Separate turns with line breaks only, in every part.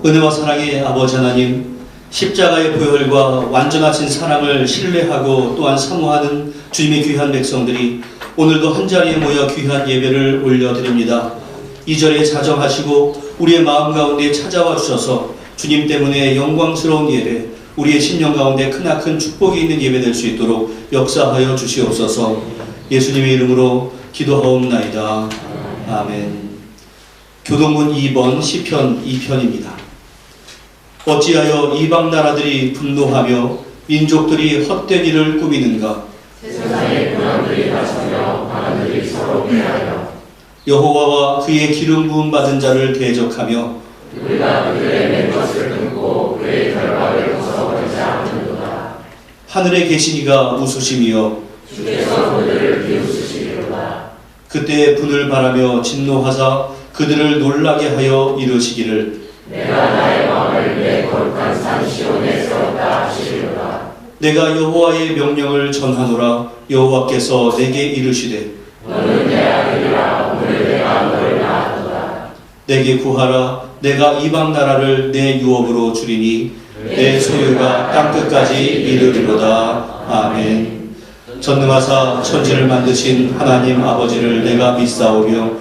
은혜와 사랑의 아버지 하나님, 십자가의 보혈과 완전하신 사랑을 신뢰하고 또한 사모하는 주님의 귀한 백성들이 오늘도 한자리에 모여 귀한 예배를 올려드립니다. 이 절에 자정하시고 우리의 마음 가운데 찾아와 주셔서 주님 때문에 영광스러운 예배, 우리의 심령 가운데 크나큰 축복이 있는 예배 될 수 있도록 역사하여 주시옵소서. 예수님의 이름으로 기도하옵나이다. 아멘. 교동문 2번 시편 2편입니다. 어찌하여 이방 나라들이 분노하며 민족들이 헛된 일을 꾸미는가?
세상의 고난들이 다투며 하나들이 서로 패하여
여호와와 그의 기름 부음 받은 자를 대적하며
우리가 그들의 맨 것을 끊고 그의 결박을 벗어버리지 않는도다.
하늘에 계신 이가 웃으시며
주께서 그들을 비웃으시리로다.
그때 분을 바라며 진노하사 그들을 놀라게 하여 이르시기를
내가 나의 마음을 내 거룩한 산 시온에 세웠다 하시리로다.
내가 여호와의 명령을 전하노라. 여호와께서 내게 이르시되
너는 내 아들이라. 오늘 내가 너를 낳았도다.
내게 구하라. 내가 이방 나라를 내 유업으로 주리니 내 소유가 땅끝까지 이르리로다. 아멘. 전능하사 천지를 만드신 하나님 아버지를 내가 믿사오며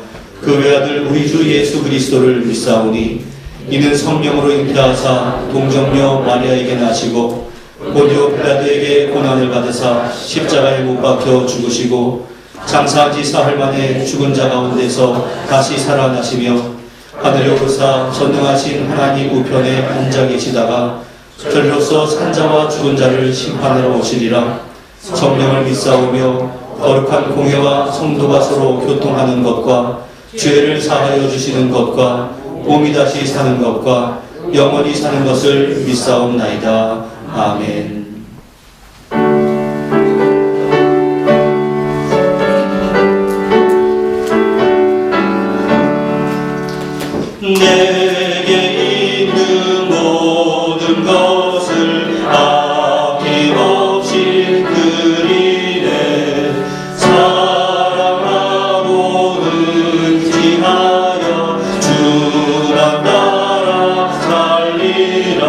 그 외아들 우리 주 예수 그리스도를 믿사오니 이는 성령으로 잉태하사 동정녀 마리아에게 나시고 본디오 빌라도에게 고난을 받으사 십자가에 못 박혀 죽으시고 장사한 지 사흘 만에 죽은 자 가운데서 다시 살아나시며 하늘에 오르사 전능하신 하나님 우편에 앉아 계시다가 저리로서 산자와 죽은 자를 심판하러 오시리라. 성령을 믿사오며 거룩한 공회와 성도가 서로 교통하는 것과 죄를 사하여 주시는 것과 몸이 다시 사는 것과 영원히 사는 것을 믿사옵나이다. 아멘. 내게 있는 모든 것을 아낌없이 드리네. 사랑하고 의지하여 주만 따라 살리라.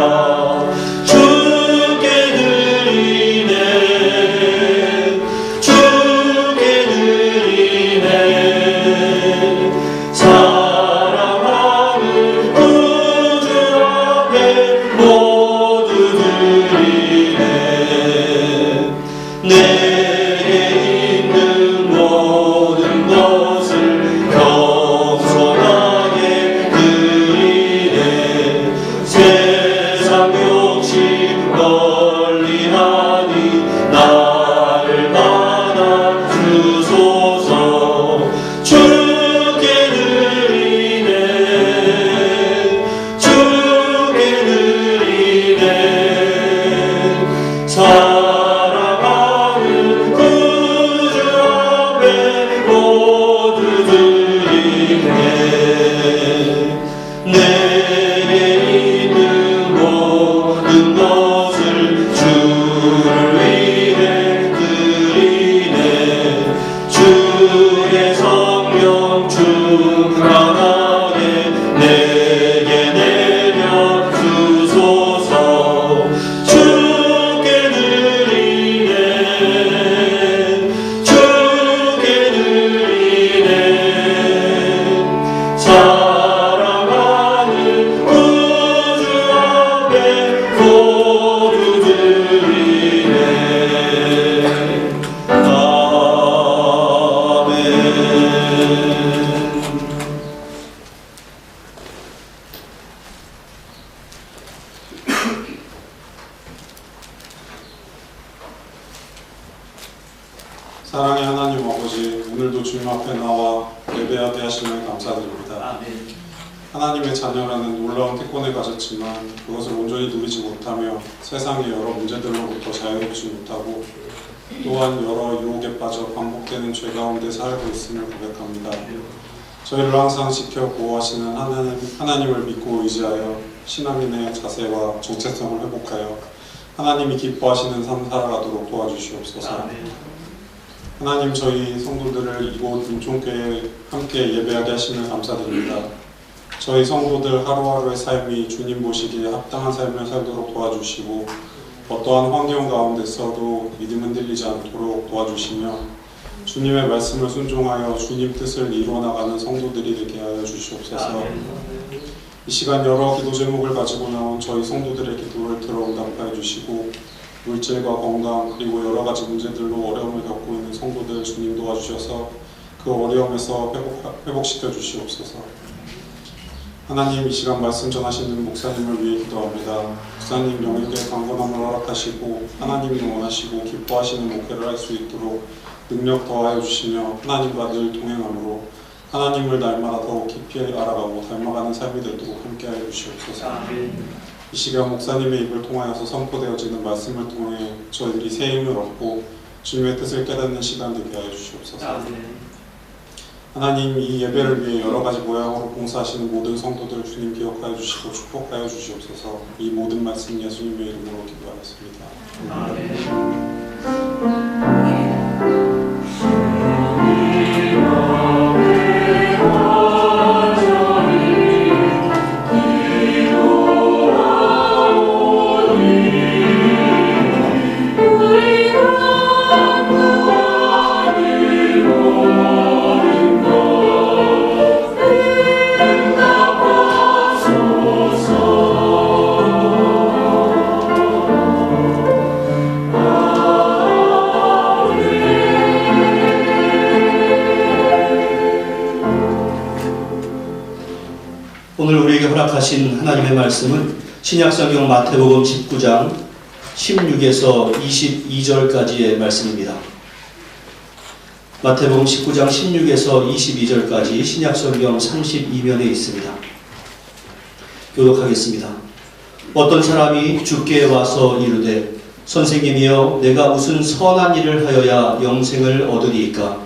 주께 드리네. 주께 드리네. 사랑하는 구주 앞에 모두 드리네. 내게 있는 모든 것을 겸손하게 드리네. 세상 욕심 멀리하니 나를 받아 주소서. 주께 드리네. 주께 드리네. 사랑하는 구주 앞에 모두 드리네. 내게 있는 모든 것을 주를 위해 드리네. 주의 성령 충만하게 내게 내려 주소서. 주께 드리네. 주께 드리네. 사랑하는 구주 앞에 모두 드리네. 아멘.
사랑의 하나님 아버지, 오늘도 주님 앞에 나와 예배하게 하시면 감사드립니다. 하나님의 자녀라는 놀라운 특권을 가졌지만 그것을 온전히 누리지 못하며 세상의 여러 문제들로부터 자유롭지 못하고 또한 여러 유혹에 빠져 반복되는 죄 가운데 살고 있음을 고백합니다. 저희를 항상 지켜 보호하시는 하나님을 믿고 의지하여 신앙인의 자세와 정체성을 회복하여 하나님이 기뻐하시는 삶 살아가도록 도와주시옵소서. 하나님, 저희 성도들을 이곳 은총교회에 함께 예배하게 하시면 감사드립니다. 저희 성도들 하루하루의 삶이 주님 보시기에 합당한 삶을 살도록 도와주시고 어떠한 환경 가운데서도 믿음 흔들리지 않도록 도와주시며 주님의 말씀을 순종하여 주님 뜻을 이루어나가는 성도들이 되게 하여 주시옵소서. 이 시간 여러 기도 제목을 가지고 나온 저희 성도들의 기도를 들어 응답하여 주시고 물질과 건강 그리고 여러 가지 문제들로 어려움을 겪고 있는 성도들 주님 도와주셔서 그 어려움에서 회복시켜 주시옵소서. 하나님, 이 시간 말씀 전하시는 목사님을 위해 기도합니다. 목사님 영역에 강건함을 허락하시고 하나님이 원하시고 기뻐하시는 목회를 할 수 있도록 능력 더하여 주시며 하나님과 늘 동행함으로 하나님을 날마다 더욱 깊이 알아가고 닮아가는 삶이 되도록 함께하여 주시옵소서. 이 시간 목사님의 입을 통하여서 선포되어지는 말씀을 통해 저희들이 새 힘을 얻고 주님의 뜻을 깨닫는 시간 되게 하여 주시옵소서. 하나님, 이 예배를 위해 여러 가지 모양으로 봉사하시는 모든 성도들 주님 기억하여 주시고 축복하여 주시옵소서. 이 모든 말씀 예수님의 이름으로 기도하였습니다. 아멘.
오늘 우리에게 허락하신 하나님의 말씀은 신약성경 마태복음 19장 16에서 22절까지의 말씀입니다. 마태복음 19장 16에서 22절까지 신약성경 32면에 있습니다. 교독하겠습니다. 어떤 사람이 주께 와서 이르되 선생님이여 내가 무슨 선한 일을 하여야 영생을 얻으리이까?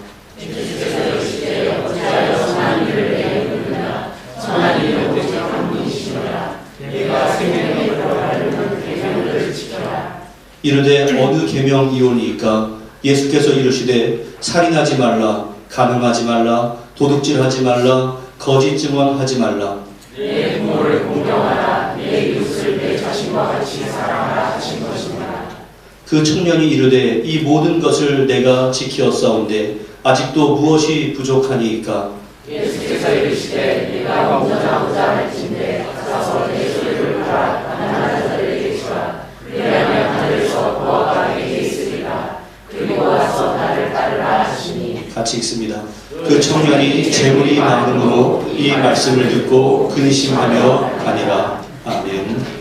이르되 어느 계명이오니이까? 예수께서 이르시되 살인하지 말라, 간음하지 말라, 도둑질하지 말라, 거짓 증언하지 말라.
내 부모를 공경하라, 내 이웃을 내 자신과 같이 사랑하라 하신 것입니다.
그 청년이 이르되 이 모든 것을 내가 지키었사온데 아직도 무엇이 부족하니이까?
예수께서 이르시되 네가 보자 할진대 가서 내 소유를 팔아 가난한 자들에게 주라. 그리하면 하늘에서 너와 나에게 있으리라. 그리고 와서 나를 따르라 하시니.
같이 읽습니다. 그 청년이 재물이 많음으로 이 말씀을 듣고 근심하며 가니라. 아멘.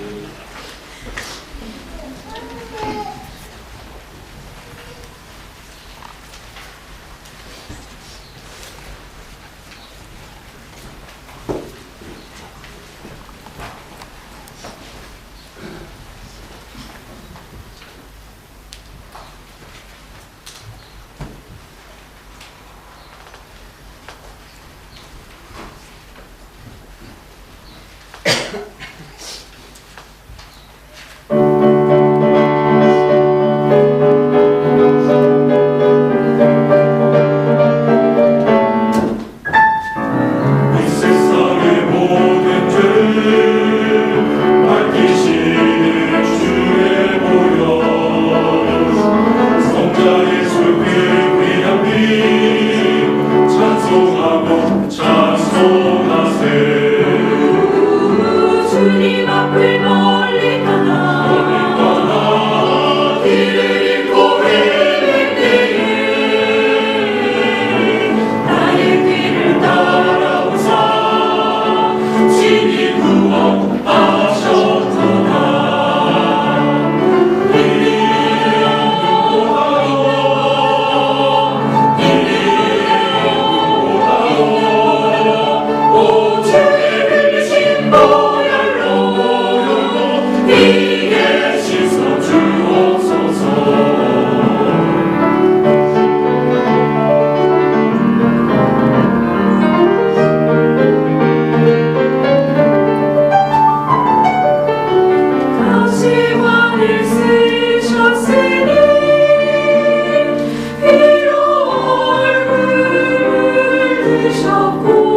주셨고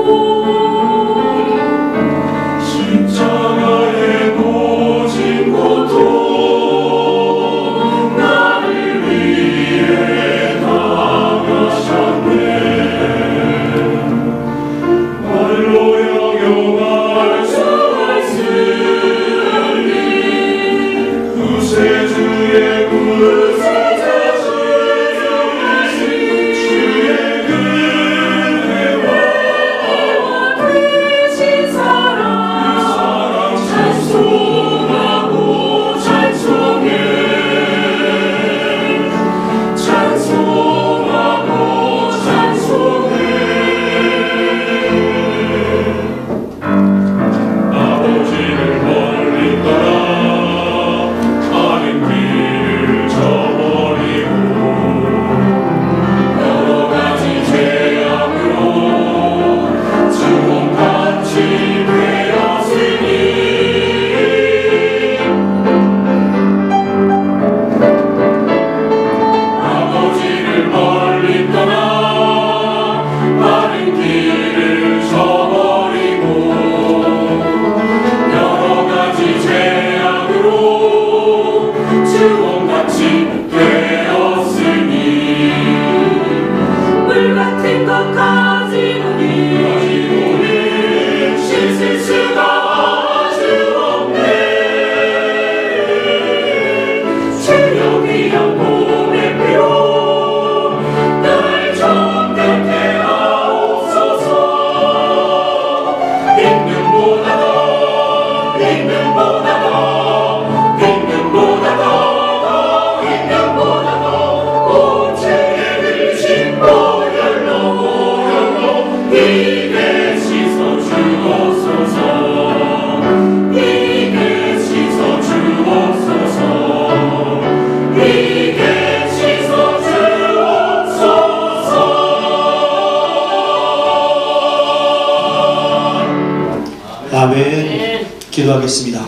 아멘. 기도하겠습니다.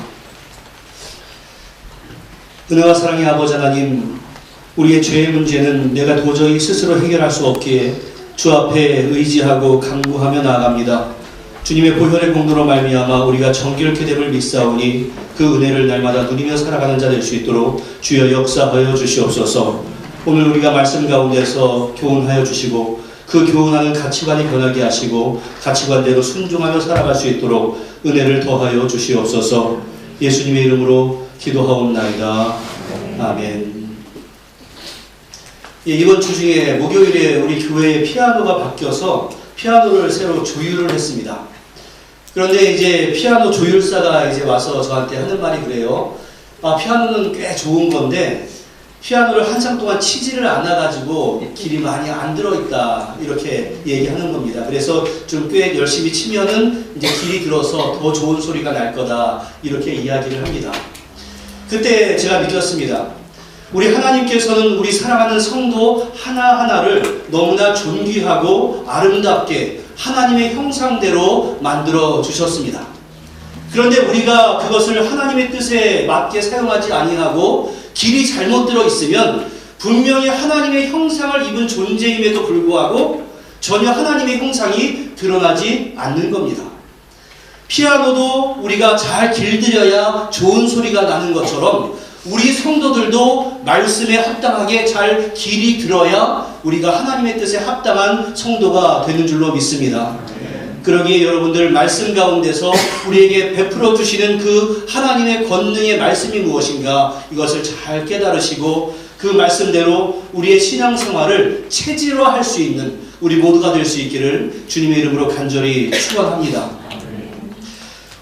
은혜와 사랑의 아버지 하나님, 우리의 죄의 문제는 내가 도저히 스스로 해결할 수 없기에 주 앞에 의지하고 간구하며 나아갑니다. 주님의 보혈의 공로로 말미암아 우리가 정결케 됨을 믿사오니 그 은혜를 날마다 누리며 살아가는 자 될 수 있도록 주여 역사하여 주시옵소서. 오늘 우리가 말씀 가운데서 교훈하여 주시고 그 교훈하는 가치관이 변하게 하시고 가치관대로 순종하며 살아갈 수 있도록 은혜를 더하여 주시옵소서. 예수님의 이름으로 기도하옵나이다. 아멘. 이번 주 중에 목요일에 우리 교회에 피아노가 바뀌어서 피아노를 새로 조율을 했습니다. 그런데 이제 피아노 조율사가 이제 와서 저한테 하는 말이 그래요. 피아노는 꽤 좋은 건데 피아노를 한참 동안 치지를 않아가지고 길이 많이 안 들어있다, 이렇게 얘기하는 겁니다. 그래서 좀 꽤 열심히 치면은 이제 길이 들어서 더 좋은 소리가 날 거다, 이렇게 이야기를 합니다. 그때 제가 느꼈습니다. 우리 하나님께서는 우리 사랑하는 성도 하나하나를 너무나 존귀하고 아름답게 하나님의 형상대로 만들어 주셨습니다. 그런데 우리가 그것을 하나님의 뜻에 맞게 사용하지 아니하고 길이 잘못 들어 있으면 분명히 하나님의 형상을 입은 존재임에도 불구하고 전혀 하나님의 형상이 드러나지 않는 겁니다. 피아노도 우리가 잘 길들여야 좋은 소리가 나는 것처럼 우리 성도들도 말씀에 합당하게 잘 길이 들어야 우리가 하나님의 뜻에 합당한 성도가 되는 줄로 믿습니다. 그러기에 여러분들 말씀 가운데서 우리에게 베풀어 주시는 그 하나님의 권능의 말씀이 무엇인가, 이것을 잘 깨달으시고 그 말씀대로 우리의 신앙생활을 체질화할 수 있는 우리 모두가 될 수 있기를 주님의 이름으로 간절히 축원합니다.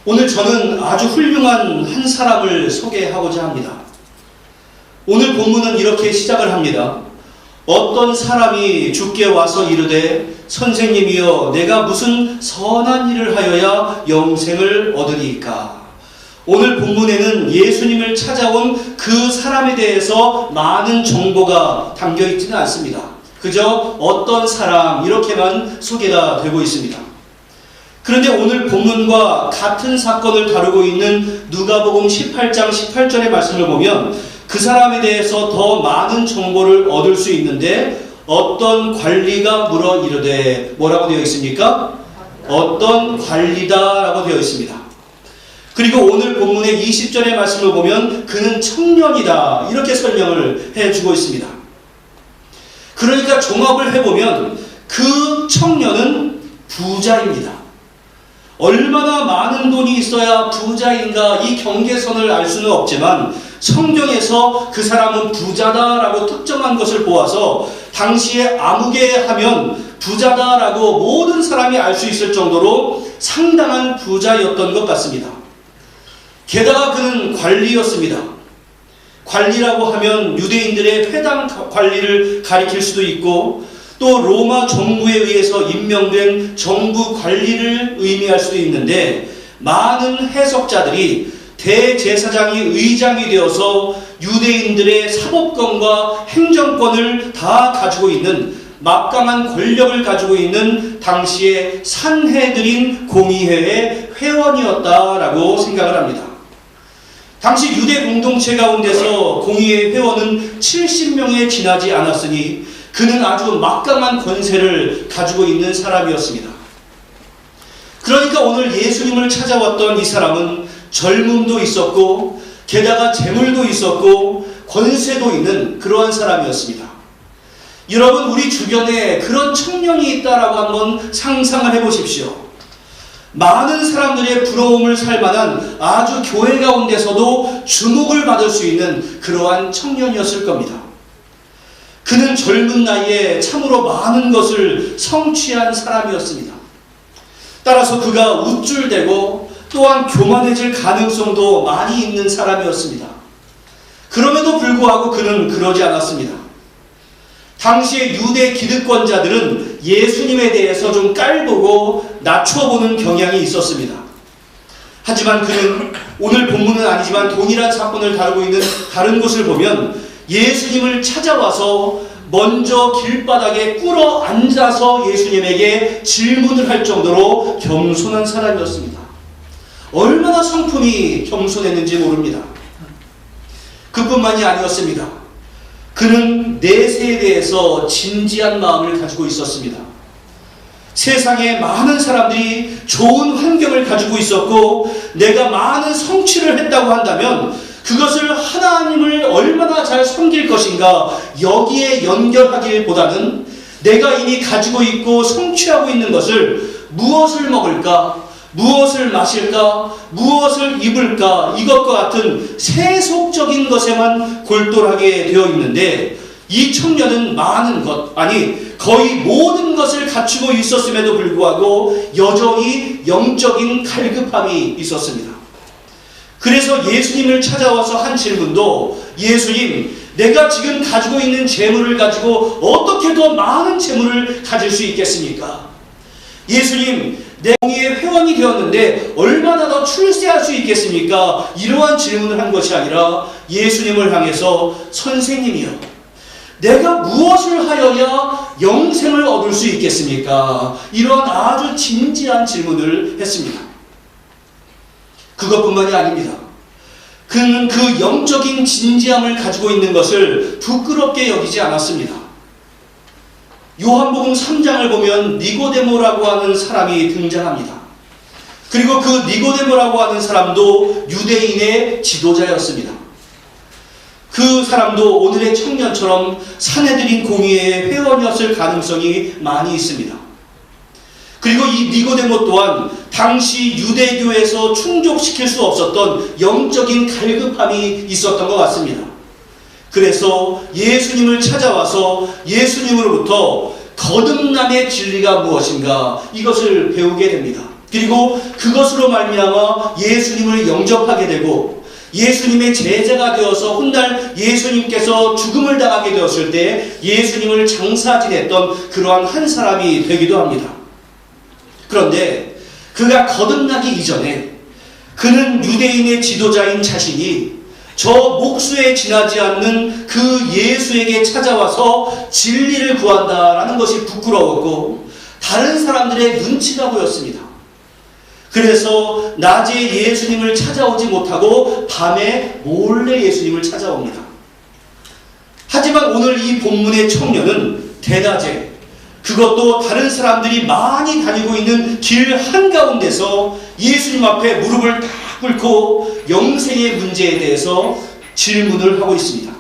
오늘 저는 아주 훌륭한 한 사람을 소개하고자 합니다. 오늘 본문은 이렇게 시작을 합니다. 어떤 사람이 주께 와서 이르되 선생님이여 내가 무슨 선한 일을 하여야 영생을 얻으리이까. 오늘 본문에는 예수님을 찾아온 그 사람에 대해서 많은 정보가 담겨 있지는 않습니다. 그저 어떤 사람 이렇게만 소개가 되고 있습니다. 그런데 오늘 본문과 같은 사건을 다루고 있는 누가복음 18장 18절의 말씀을 보면 그 사람에 대해서 더 많은 정보를 얻을 수 있는데 어떤 관리가 물어 이르되 뭐라고 되어 있습니까? 어떤 관리다라고 되어 있습니다. 그리고 오늘 본문의 20절의 말씀을 보면 그는 청년이다 이렇게 설명을 해주고 있습니다. 그러니까 종합을 해보면 그 청년은 부자입니다. 얼마나 많은 돈이 있어야 부자인가 이 경계선을 알 수는 없지만 성경에서 그 사람은 부자다라고 특정한 것을 보아서 당시에 아무개 하면 부자다라고 모든 사람이 알 수 있을 정도로 상당한 부자였던 것 같습니다. 게다가 그는 관리였습니다. 관리라고 하면 유대인들의 회당 관리를 가리킬 수도 있고 또 로마 정부에 의해서 임명된 정부 관리를 의미할 수도 있는데 많은 해석자들이 대제사장이 의장이 되어서 유대인들의 사법권과 행정권을 다 가지고 있는 막강한 권력을 가지고 있는 당시의 산헤드린 공의회의 회원이었다라고 생각을 합니다. 당시 유대 공동체 가운데서 공의회 회원은 70명에 지나지 않았으니 그는 아주 막강한 권세를 가지고 있는 사람이었습니다. 그러니까 오늘 예수님을 찾아왔던 이 사람은 젊음도 있었고 게다가 재물도 있었고 권세도 있는 그러한 사람이었습니다. 여러분 우리 주변에 그런 청년이 있다라고 한번 상상을 해보십시오. 많은 사람들의 부러움을 살 만한 아주 교회 가운데서도 주목을 받을 수 있는 그러한 청년이었을 겁니다. 그는 젊은 나이에 참으로 많은 것을 성취한 사람이었습니다. 따라서 그가 우쭐대고 또한 교만해질 가능성도 많이 있는 사람이었습니다. 그럼에도 불구하고 그는 그러지 않았습니다. 당시의 유대 기득권자들은 예수님에 대해서 좀 깔보고 낮춰보는 경향이 있었습니다. 하지만 그는 오늘 본문은 아니지만 동일한 사건을 다루고 있는 다른 곳을 보면 예수님을 찾아와서 먼저 길바닥에 꿇어 앉아서 예수님에게 질문을 할 정도로 겸손한 사람이었습니다. 얼마나 성품이 겸손했는지 모릅니다. 그뿐만이 아니었습니다. 그는 내세에 대해서 진지한 마음을 가지고 있었습니다. 세상에 많은 사람들이 좋은 환경을 가지고 있었고 내가 많은 성취를 했다고 한다면 그것을 하나님을 얼마나 잘 섬길 것인가 여기에 연결하기보다는 내가 이미 가지고 있고 성취하고 있는 것을 무엇을 먹을까, 무엇을 마실까, 무엇을 입을까 이것과 같은 세속적인 것에만 골똘하게 되어 있는데 이 청년은 많은 것, 아니 거의 모든 것을 갖추고 있었음에도 불구하고 여전히 영적인 갈급함이 있었습니다. 그래서 예수님을 찾아와서 한 질문도 예수님, 내가 지금 가지고 있는 재물을 가지고 어떻게 더 많은 재물을 가질 수 있겠습니까? 예수님, 내 공의의 회원이 되었는데 얼마나 더 출세할 수 있겠습니까? 이러한 질문을 한 것이 아니라 예수님을 향해서 선생님이요, 내가 무엇을 하여야 영생을 얻을 수 있겠습니까? 이러한 아주 진지한 질문을 했습니다. 그것뿐만이 아닙니다. 그는 그 영적인 진지함을 가지고 있는 것을 부끄럽게 여기지 않았습니다. 요한복음 3장을 보면 니고데모라고 하는 사람이 등장합니다. 그리고 그 니고데모라고 하는 사람도 유대인의 지도자였습니다. 그 사람도 오늘의 청년처럼 사내들인 공의의 회원이었을 가능성이 많이 있습니다. 그리고 이 니고데모 또한 당시 유대교에서 충족시킬 수 없었던 영적인 갈급함이 있었던 것 같습니다. 그래서 예수님을 찾아와서 예수님으로부터 거듭남의 진리가 무엇인가 이것을 배우게 됩니다. 그리고 그것으로 말미암아 예수님을 영접하게 되고 예수님의 제자가 되어서 훗날 예수님께서 죽음을 당하게 되었을 때 예수님을 장사 지냈던 그러한 한 사람이 되기도 합니다. 그런데 그가 거듭나기 이전에 그는 유대인의 지도자인 자신이 저 목수에 지나지 않는 그 예수에게 찾아와서 진리를 구한다라는 것이 부끄러웠고 다른 사람들의 눈치가 보였습니다. 그래서 낮에 예수님을 찾아오지 못하고 밤에 몰래 예수님을 찾아옵니다. 하지만 오늘 이 본문의 청년은 대낮에, 그것도 다른 사람들이 많이 다니고 있는 길 한가운데서 예수님 앞에 무릎을 딱 꿇고 영생의 문제에 대해서 질문을 하고 있습니다.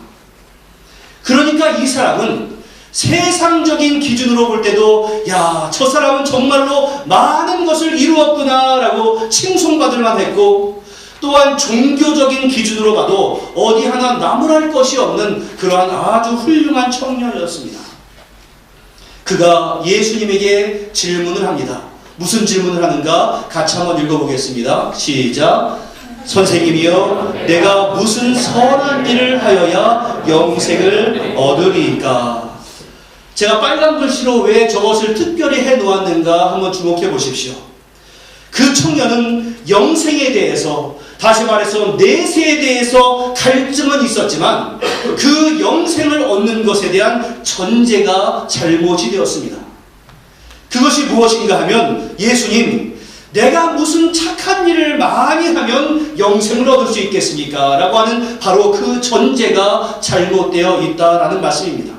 그러니까 이 사람은 세상적인 기준으로 볼 때도 야, 저 사람은 정말로 많은 것을 이루었구나 라고 칭송받을 만했고, 또한 종교적인 기준으로 봐도 어디 하나 나무랄 것이 없는 그러한 아주 훌륭한 청년이었습니다. 그가 예수님에게 질문을 합니다. 무슨 질문을 하는가? 같이 한번 읽어보겠습니다. 시작. 선생님이여, 내가 무슨 선한 일을 하여야 영생을 얻으리까? 제가 빨간 글씨로 왜 저것을 특별히 해놓았는가 한번 주목해 보십시오. 그 청년은 영생에 대해서, 다시 말해서 내세에 대해서 갈증은 있었지만 그 영생을 얻는 것에 대한 전제가 잘못이 되었습니다. 그것이 무엇인가 하면 예수님, 내가 무슨 착한 일을 많이 하면 영생을 얻을 수 있겠습니까? 라고 하는 바로 그 전제가 잘못되어 있다라는 말씀입니다.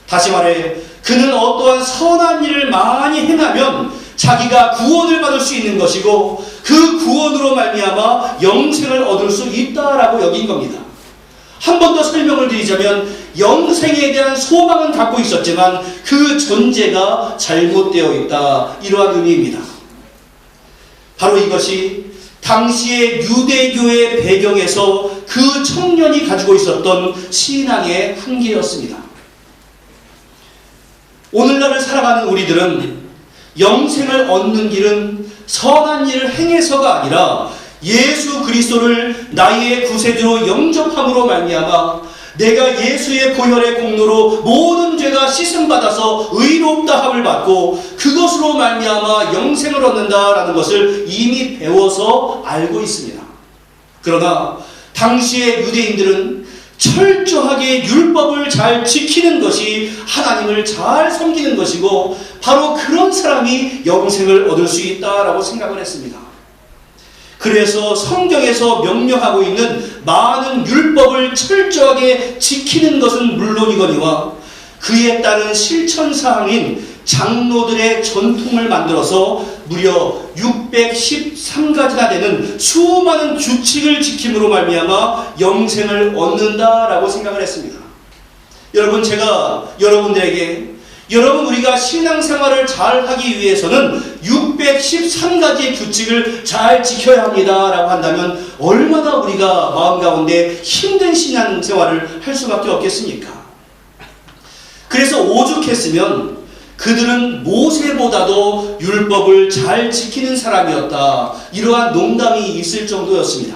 다시 말해 그는 어떠한 선한 일을 많이 행하면 자기가 구원을 받을 수 있는 것이고 그 구원으로 말미암아 영생을 얻을 수 있다라고 여긴 겁니다. 한 번 더 설명을 드리자면 영생에 대한 소망은 갖고 있었지만 그 전제가 잘못되어 있다, 이러한 의미입니다. 바로 이것이 당시의 유대교의 배경에서 그 청년이 가지고 있었던 신앙의 한계였습니다. 오늘날을 살아가는 우리들은 영생을 얻는 길은 선한 일을 행해서가 아니라 예수 그리스도를 나의 구세주로 영접함으로 말미암아 내가 예수의 보혈의 공로로 모든 죄가 씻음받아서 의롭다함을 받고 그것으로 말미암아 영생을 얻는다라는 것을 이미 배워서 알고 있습니다. 그러나 당시의 유대인들은 철저하게 율법을 잘 지키는 것이 하나님을 잘 섬기는 것이고 바로 그런 사람이 영생을 얻을 수 있다라고 생각을 했습니다. 그래서 성경에서 명령하고 있는 많은 율법을 철저하게 지키는 것은 물론이거니와 그에 따른 실천사항인 장로들의 전통을 만들어서 무려 613가지나 되는 수많은 규칙을 지킴으로 말미암아 영생을 얻는다라고 생각을 했습니다. 여러분, 제가 여러분들에게 여러분 우리가 신앙생활을 잘 하기 위해서는 613가지의 규칙을 잘 지켜야 합니다 라고 한다면 얼마나 우리가 마음 가운데 힘든 신앙생활을 할 수밖에 없겠습니까? 그래서 오죽했으면 그들은 모세보다도 율법을 잘 지키는 사람이었다, 이러한 농담이 있을 정도였습니다.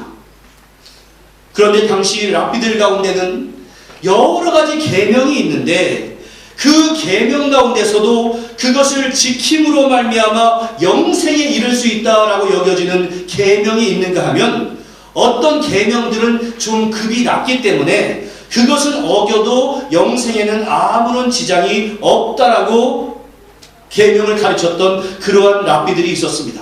그런데 당시 랍비들 가운데는 여러 가지 계명이 있는데 그 계명 가운데서도 그것을 지킴으로 말미암아 영생에 이를 수 있다라고 여겨지는 계명이 있는가 하면 어떤 계명들은 좀 급이 낮기 때문에 그것은 어겨도 영생에는 아무런 지장이 없다라고 계명을 가르쳤던 그러한 랍비들이 있었습니다.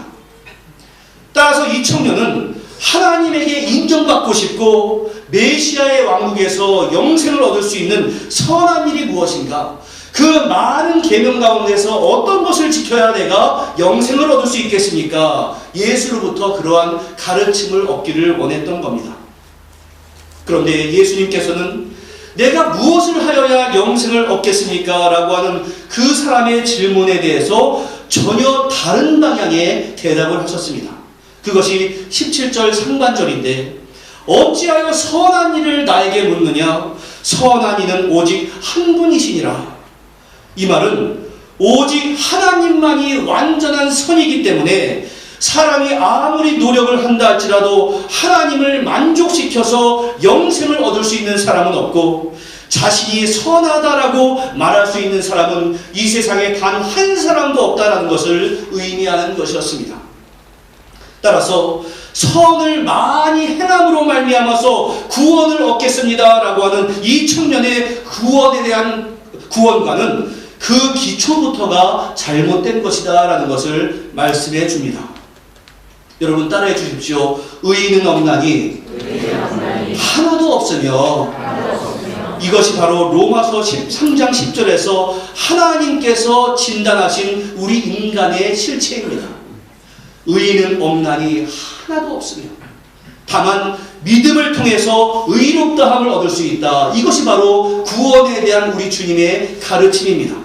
따라서 이 청년은 하나님에게 인정받고 싶고 메시아의 왕국에서 영생을 얻을 수 있는 선한 일이 무엇인가, 그 많은 계명 가운데서 어떤 것을 지켜야 내가 영생을 얻을 수 있겠습니까? 예수로부터 그러한 가르침을 얻기를 원했던 겁니다. 그런데 예수님께서는 내가 무엇을 하여야 영생을 얻겠습니까? 라고 하는 그 사람의 질문에 대해서 전혀 다른 방향의 대답을 하셨습니다. 그것이 17절 상반절인데 어찌하여 선한 일을 나에게 묻느냐? 선한 이는 오직 한 분이시니라. 이 말은 오직 하나님만이 완전한 선이기 때문에 사람이 아무리 노력을 한다 할지라도 하나님을 만족시켜서 영생을 얻을 수 있는 사람은 없고 자신이 선하다라고 말할 수 있는 사람은 이 세상에 단 한 사람도 없다라는 것을 의미하는 것이었습니다. 따라서 선을 많이 행함으로 말미암아서 구원을 얻겠습니다라고 하는 이 청년의 구원에 대한 구원과는 그 기초부터가 잘못된 것이다라는 것을 말씀해 줍니다. 여러분 따라해 주십시오. 의인은 없나니 하나도 없으며 이것이 바로 로마서 13장 10절에서 하나님께서 진단하신 우리 인간의 실체입니다. 의인은 없나니 하나도 없으며 다만 믿음을 통해서 의롭다함을 얻을 수 있다. 이것이 바로 구원에 대한 우리 주님의 가르침입니다.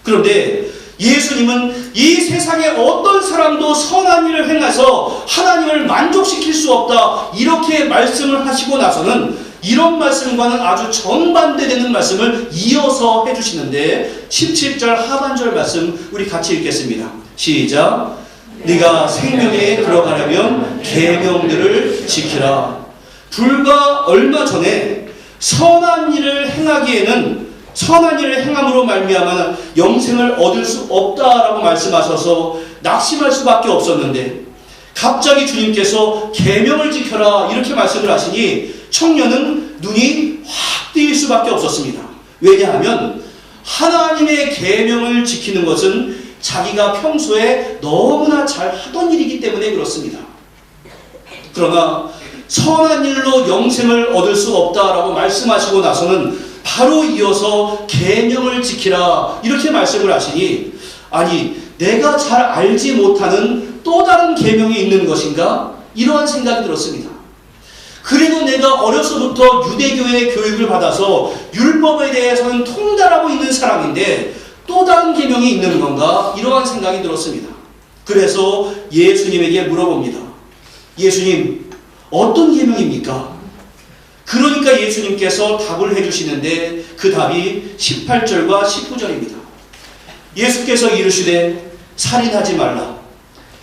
그런데 예수님은 이 세상에 어떤 사람도 선한 일을 행해서 하나님을 만족시킬 수 없다, 이렇게 말씀을 하시고 나서는 이런 말씀과는 아주 정반대되는 말씀을 이어서 해주시는데 17절 하반절 말씀 우리 같이 읽겠습니다. 시작. 네가 생명에 들어가려면 계명들을 지키라. 불과 얼마 전에 선한 일을 행함으로 말미암아 영생을 얻을 수 없다라고 말씀하셔서 낙심할 수밖에 없었는데 갑자기 주님께서 계명을 지켜라 이렇게 말씀을 하시니 청년은 눈이 확 뜨일 수밖에 없었습니다. 왜냐하면 하나님의 계명을 지키는 것은 자기가 평소에 너무나 잘 하던 일이기 때문에 그렇습니다. 그러나 선한 일로 영생을 얻을 수 없다라고 말씀하시고 나서는 바로 이어서 계명을 지키라 이렇게 말씀을 하시니 아니 내가 잘 알지 못하는 또 다른 계명이 있는 것인가? 이러한 생각이 들었습니다. 그래도 내가 어려서부터 유대교의 교육을 받아서 율법에 대해서는 통달하고 있는 사람인데 또 다른 계명이 있는 건가? 이러한 생각이 들었습니다. 그래서 예수님에게 물어봅니다. 예수님, 어떤 계명입니까? 그러니까 예수님께서 답을 해주시는데 그 답이 18절과 19절입니다. 예수께서 이르시되 살인하지 말라,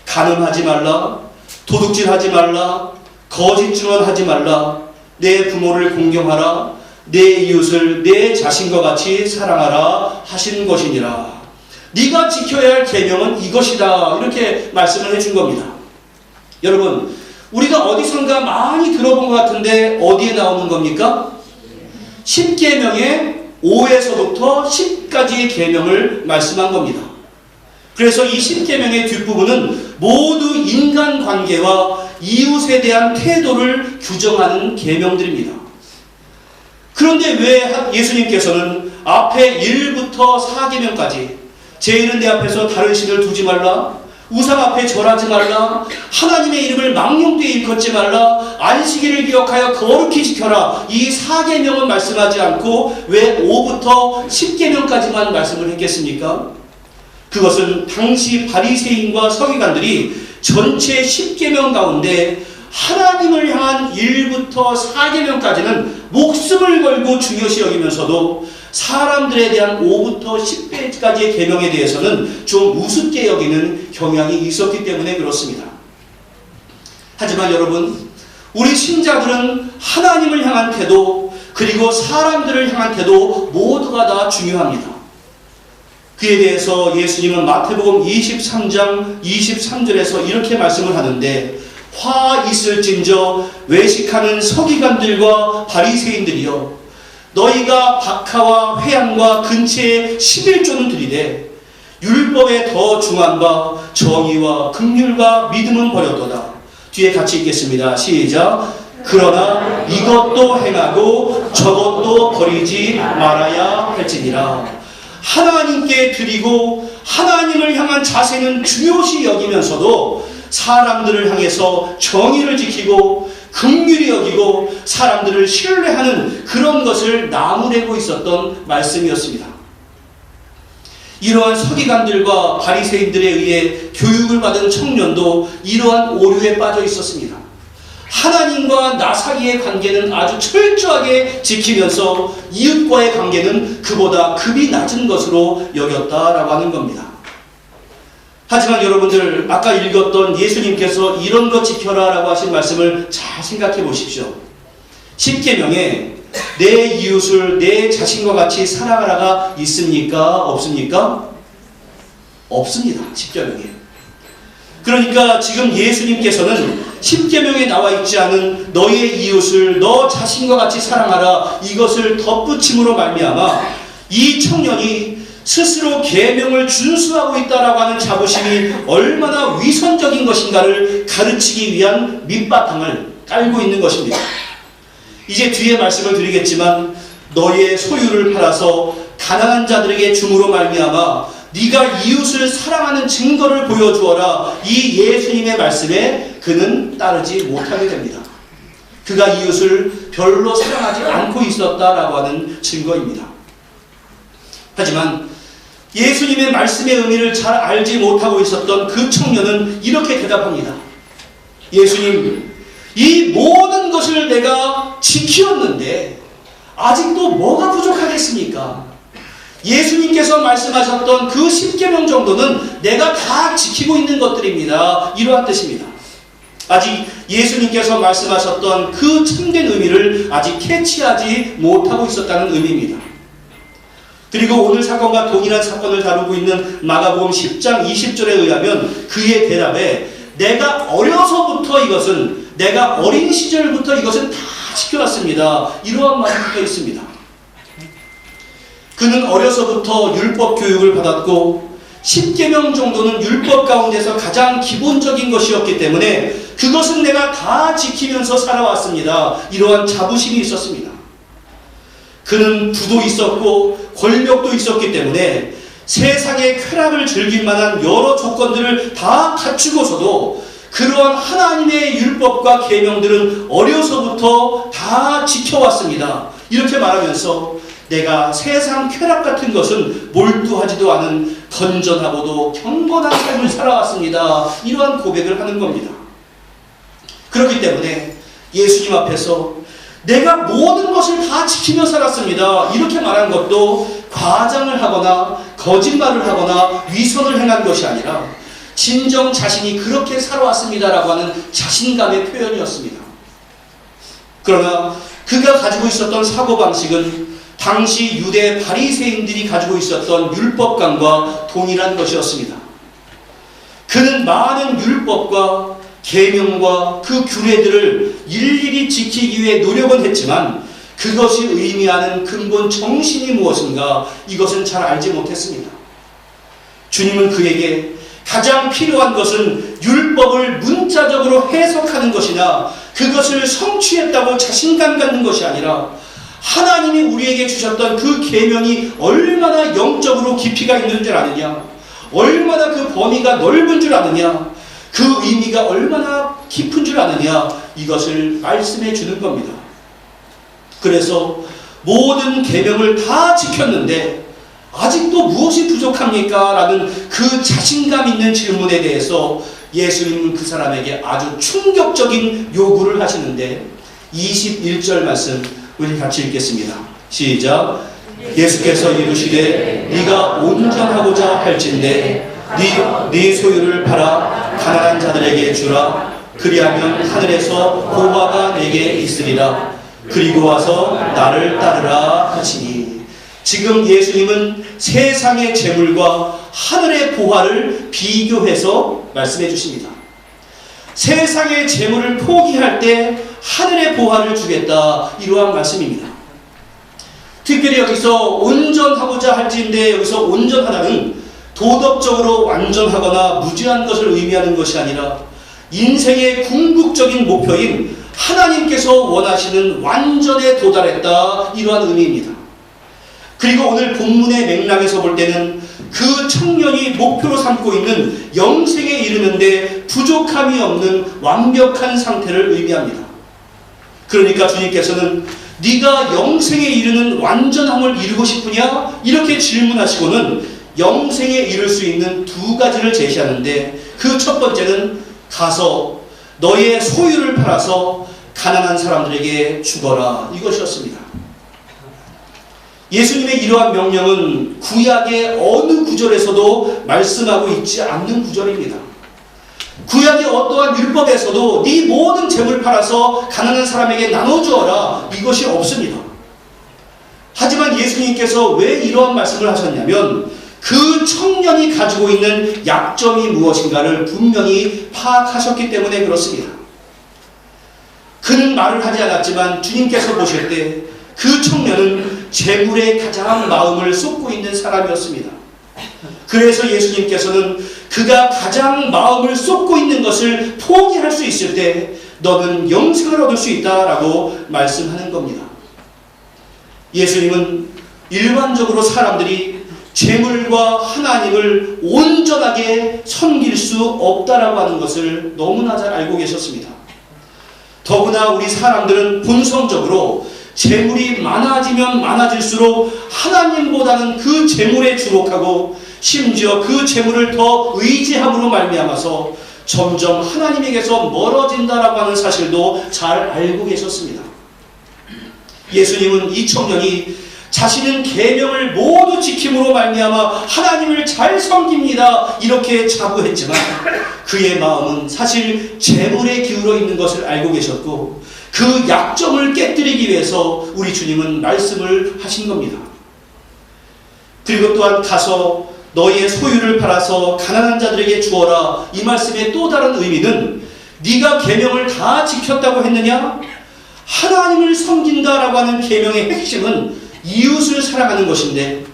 간음하지 말라, 도둑질하지 말라, 거짓 증언하지 말라, 내 부모를 공경하라, 내 이웃을 내 자신과 같이 사랑하라 하신 것이니라. 네가 지켜야 할 계명은 이것이다. 이렇게 말씀을 해준 겁니다. 여러분, 우리가 어디선가 많이 들어본 것 같은데 어디에 나오는 겁니까? 10계명의 5에서부터 10까지의 계명을 말씀한 겁니다. 그래서 이 10계명의 뒷부분은 모두 인간관계와 이웃에 대한 태도를 규정하는 계명들입니다. 그런데 왜 예수님께서는 앞에 1부터 4계명까지 제1은 내 앞에서 다른 신을 두지 말라, 우상 앞에 절하지 말라, 하나님의 이름을 망령되이 일컫지 말라, 안식일을 기억하여 거룩히 지켜라, 이 4계명은 말씀하지 않고 왜 5부터 10계명까지만 말씀을 했겠습니까? 그것은 당시 바리새인과 서기관들이 전체 10계명 가운데 하나님을 향한 1부터 4계명까지는 목숨을 걸고 중요시 여기면서도 사람들에 대한 5부터 10까지의 계명에 대해서는 좀 우습게 여기는 경향이 있었기 때문에 그렇습니다. 하지만 여러분, 우리 신자들은 하나님을 향한 태도, 그리고 사람들을 향한 태도 모두가 다 중요합니다. 그에 대해서 예수님은 마태복음 23장 23절에서 이렇게 말씀을 하는데, 화 있을진저 외식하는 서기관들과 바리새인들이여, 너희가 박하와 회양과 근처에 11조는 들이되 율법에 더 중한 바 정의와 긍휼과 믿음은 버렸도다. 뒤에 같이 읽겠습니다. 시작. 그러나 이것도 행하고 저것도 버리지 말아야 할지니라. 하나님께 드리고 하나님을 향한 자세는 중요시 여기면서도 사람들을 향해서 정의를 지키고 긍휼히 여기고 사람들을 신뢰하는 그런 것을 나무래고 있었던 말씀이었습니다. 이러한 서기관들과 바리새인들에 의해 교육을 받은 청년도 이러한 오류에 빠져 있었습니다. 하나님과 나 사이의 관계는 아주 철저하게 지키면서 이웃과의 관계는 그보다 급이 낮은 것으로 여겼다라고 하는 겁니다. 하지만 여러분들, 아까 읽었던 예수님께서 이런 것 지켜라 라고 하신 말씀을 잘 생각해 보십시오. 10계명에 내 이웃을 내 자신과 같이 사랑하라가 있습니까? 없습니까? 없습니다. 10계명에. 그러니까 지금 예수님께서는 10계명에 나와 있지 않은 너의 이웃을 너 자신과 같이 사랑하라, 이것을 덧붙임으로 말미암아 이 청년이 스스로 계명을 준수하고 있다라고 하는 자부심이 얼마나 위선적인 것인가를 가르치기 위한 밑바탕을 깔고 있는 것입니다. 이제 뒤에 말씀을 드리겠지만, 너의 소유를 팔아서 가난한 자들에게 줌으로 말미암아 네가 이웃을 사랑하는 증거를 보여주어라, 이 예수님의 말씀에 그는 따르지 못하게 됩니다. 그가 이웃을 별로 사랑하지 않고 있었다라고 하는 증거입니다. 하지만 예수님의 말씀의 의미를 잘 알지 못하고 있었던 그 청년은 이렇게 대답합니다. 예수님, 이 모든 것을 내가 지키었는데 아직도 뭐가 부족하겠습니까? 예수님께서 말씀하셨던 그 10계명 정도는 내가 다 지키고 있는 것들입니다. 이러한 뜻입니다. 아직 예수님께서 말씀하셨던 그 참된 의미를 아직 캐치하지 못하고 있었다는 의미입니다. 그리고 오늘 사건과 동일한 사건을 다루고 있는 마가복음 10장 20절에 의하면 그의 대답에 내가 어려서부터 이것은, 내가 어린 시절부터 이것은 다 지켜왔습니다, 이러한 말이 붙어 있습니다. 그는 어려서부터 율법 교육을 받았고 10계명 정도는 율법 가운데서 가장 기본적인 것이었기 때문에 그것은 내가 다 지키면서 살아왔습니다, 이러한 자부심이 있었습니다. 그는 부도 있었고 권력도 있었기 때문에 세상의 쾌락을 즐길 만한 여러 조건들을 다 갖추고서도 그러한 하나님의 율법과 계명들은 어려서부터 다 지켜왔습니다. 이렇게 말하면서 내가 세상 쾌락 같은 것은 몰두하지도 않은 건전하고도 경건한 삶을 살아왔습니다, 이러한 고백을 하는 겁니다. 그렇기 때문에 예수님 앞에서 내가 모든 것을 다 지키며 살았습니다, 이렇게 말한 것도 과장을 하거나 거짓말을 하거나 위선을 행한 것이 아니라 진정 자신이 그렇게 살아왔습니다라고 하는 자신감의 표현이었습니다. 그러나 그가 가지고 있었던 사고방식은 당시 유대 바리새인들이 가지고 있었던 율법관과 동일한 것이었습니다. 그는 많은 율법과 계명과 그 규례들을 일일이 지키기 위해 노력은 했지만 그것이 의미하는 근본 정신이 무엇인가 이것은 잘 알지 못했습니다. 주님은 그에게 가장 필요한 것은 율법을 문자적으로 해석하는 것이나 그것을 성취했다고 자신감 갖는 것이 아니라 하나님이 우리에게 주셨던 그 계명이 얼마나 영적으로 깊이가 있는 줄 아느냐, 얼마나 그 범위가 넓은 줄 아느냐, 그 의미가 얼마나 깊은 줄 아느냐, 이것을 말씀해 주는 겁니다. 그래서 모든 계명을 다 지켰는데 아직도 무엇이 부족합니까? 라는 그 자신감 있는 질문에 대해서 예수님은 그 사람에게 아주 충격적인 요구를 하시는데 21절 말씀 우리 같이 읽겠습니다. 시작. 예수께서 이르시되 네가 온전하고자 할진대 네 소유를 팔아 가난한 자들에게 주라. 그리하면 하늘에서 보화가 내게 있으리라. 그리고 와서 나를 따르라 하시니. 지금 예수님은 세상의 재물과 하늘의 보화를 비교해서 말씀해 주십니다. 세상의 재물을 포기할 때 하늘의 보화를 주겠다, 이러한 말씀입니다. 특별히 여기서 온전하고자 할지인데 여기서 온전하다는 도덕적으로 완전하거나 무죄한 것을 의미하는 것이 아니라 인생의 궁극적인 목표인 하나님께서 원하시는 완전에 도달했다, 이러한 의미입니다. 그리고 오늘 본문의 맥락에서 볼 때는 그 청년이 목표로 삼고 있는 영생에 이르는데 부족함이 없는 완벽한 상태를 의미합니다. 그러니까 주님께서는 네가 영생에 이르는 완전함을 이루고 싶으냐? 이렇게 질문하시고는 영생에 이를 수 있는 두 가지를 제시하는데 그 첫 번째는 가서 너의 소유를 팔아서 가난한 사람들에게 주거라, 이것이었습니다. 예수님의 이러한 명령은 구약의 어느 구절에서도 말씀하고 있지 않는 구절입니다. 구약의 어떠한 율법에서도 네 모든 재물 팔아서 가난한 사람에게 나눠주어라, 이것이 없습니다. 하지만 예수님께서 왜 이러한 말씀을 하셨냐면 그 청년이 가지고 있는 약점이 무엇인가를 분명히 파악하셨기 때문에 그렇습니다. 그는 말을 하지 않았지만 주님께서 보실 때 그 청년은 재물에 가장 마음을 쏟고 있는 사람이었습니다. 그래서 예수님께서는 그가 가장 마음을 쏟고 있는 것을 포기할 수 있을 때 너는 영생을 얻을 수 있다라고 말씀하는 겁니다. 예수님은 일반적으로 사람들이 재물과 하나님을 온전하게 섬길 수 없다라고 하는 것을 너무나 잘 알고 계셨습니다. 더구나 우리 사람들은 본성적으로 재물이 많아지면 많아질수록 하나님보다는 그 재물에 주목하고 심지어 그 재물을 더 의지함으로 말미암아서 점점 하나님에게서 멀어진다라고 하는 사실도 잘 알고 계셨습니다. 예수님은 이 청년이 자신은 계명을 모두 지킴으로 말미암아 하나님을 잘 섬깁니다, 이렇게 자부했지만 그의 마음은 사실 재물에 기울어 있는 것을 알고 계셨고 그 약점을 깨뜨리기 위해서 우리 주님은 말씀을 하신 겁니다. 그리고 또한 가서 너의 소유를 팔아서 가난한 자들에게 주어라, 이 말씀의 또 다른 의미는 네가 계명을 다 지켰다고 했느냐? 하나님을 섬긴다라고 하는 계명의 핵심은 이웃을 사랑하는 것인데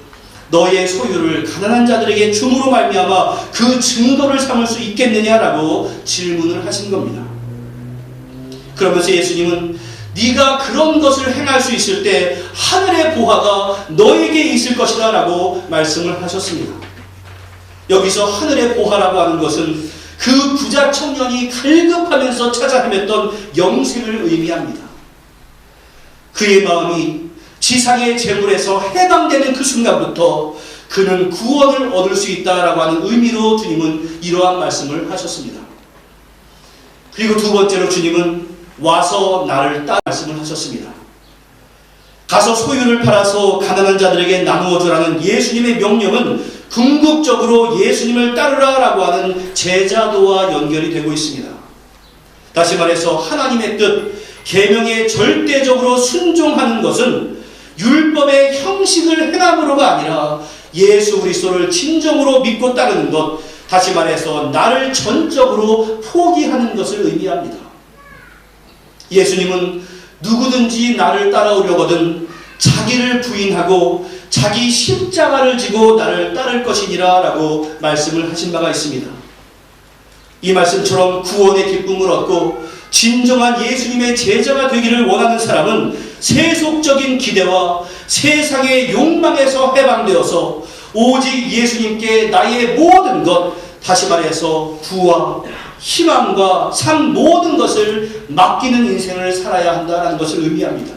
너의 소유를 가난한 자들에게 줌으로 말미암아 그 증거를 삼을 수 있겠느냐라고 질문을 하신 겁니다. 그러면서 예수님은 네가 그런 것을 행할 수 있을 때 하늘의 보화가 너에게 있을 것이다 라고 말씀을 하셨습니다. 여기서 하늘의 보화라고 하는 것은 그 부자 청년이 갈급하면서 찾아 헤맸던 영생을 의미합니다. 그의 마음이 지상의 재물에서 해방되는 그 순간부터 그는 구원을 얻을 수 있다라고 하는 의미로 주님은 이러한 말씀을 하셨습니다. 그리고 두 번째로 주님은 와서 나를 따라 말씀을 하셨습니다. 가서 소유를 팔아서 가난한 자들에게 나누어 주라는 예수님의 명령은 궁극적으로 예수님을 따르라라고 하는 제자도와 연결이 되고 있습니다. 다시 말해서 하나님의 뜻, 계명에 절대적으로 순종하는 것은 율법의 형식을 행함으로가 아니라 예수 그리스도를 진정으로 믿고 따르는 것, 다시 말해서 나를 전적으로 포기하는 것을 의미합니다. 예수님은 누구든지 나를 따라오려거든 자기를 부인하고 자기 십자가를 지고 나를 따를 것이니라 라고 말씀을 하신 바가 있습니다. 이 말씀처럼 구원의 기쁨을 얻고 진정한 예수님의 제자가 되기를 원하는 사람은 세속적인 기대와 세상의 욕망에서 해방되어서 오직 예수님께 나의 모든 것, 다시 말해서 부와 희망과 삶 모든 것을 맡기는 인생을 살아야 한다는 것을 의미합니다.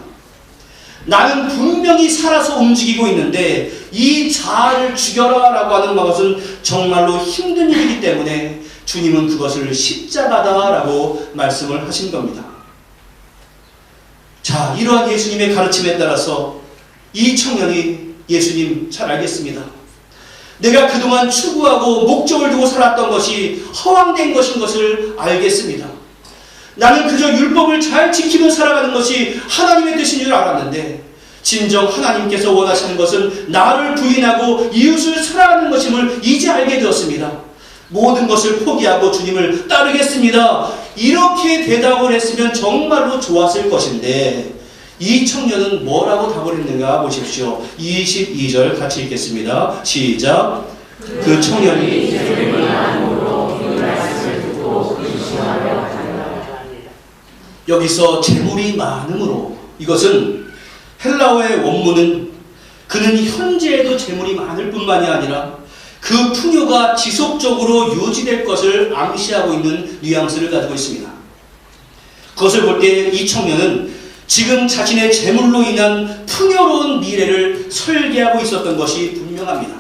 나는 분명히 살아서 움직이고 있는데 이 자아를 죽여라 라고 하는 것은 정말로 힘든 일이기 때문에 주님은 그것을 십자가다 라고 말씀을 하신 겁니다. 자, 이러한 예수님의 가르침에 따라서 이 청년이 예수님 잘 알겠습니다. 내가 그동안 추구하고 목적을 두고 살았던 것이 허황된 것인 것을 알겠습니다. 나는 그저 율법을 잘 지키며 살아가는 것이 하나님의 뜻인 줄 알았는데 진정 하나님께서 원하시는 것은 나를 부인하고 이웃을 사랑하는 것임을 이제 알게 되었습니다. 모든 것을 포기하고 주님을 따르겠습니다. 이렇게 대답을 했으면 정말로 좋았을 것인데 이 청년은 뭐라고 답을 했는가 보십시오. 22절 같이 읽겠습니다. 시작. 그 청년이
예수님을 안으로 그 말씀을 듣고 근심하며
여기서 재물이 많음으로, 이것은 헬라어의 원문은 그는 현재에도 재물이 많을 뿐만이 아니라 그 풍요가 지속적으로 유지될 것을 암시하고 있는 뉘앙스를 가지고 있습니다. 그것을 볼 때 이 청년은 지금 자신의 재물로 인한 풍요로운 미래를 설계하고 있었던 것이 분명합니다.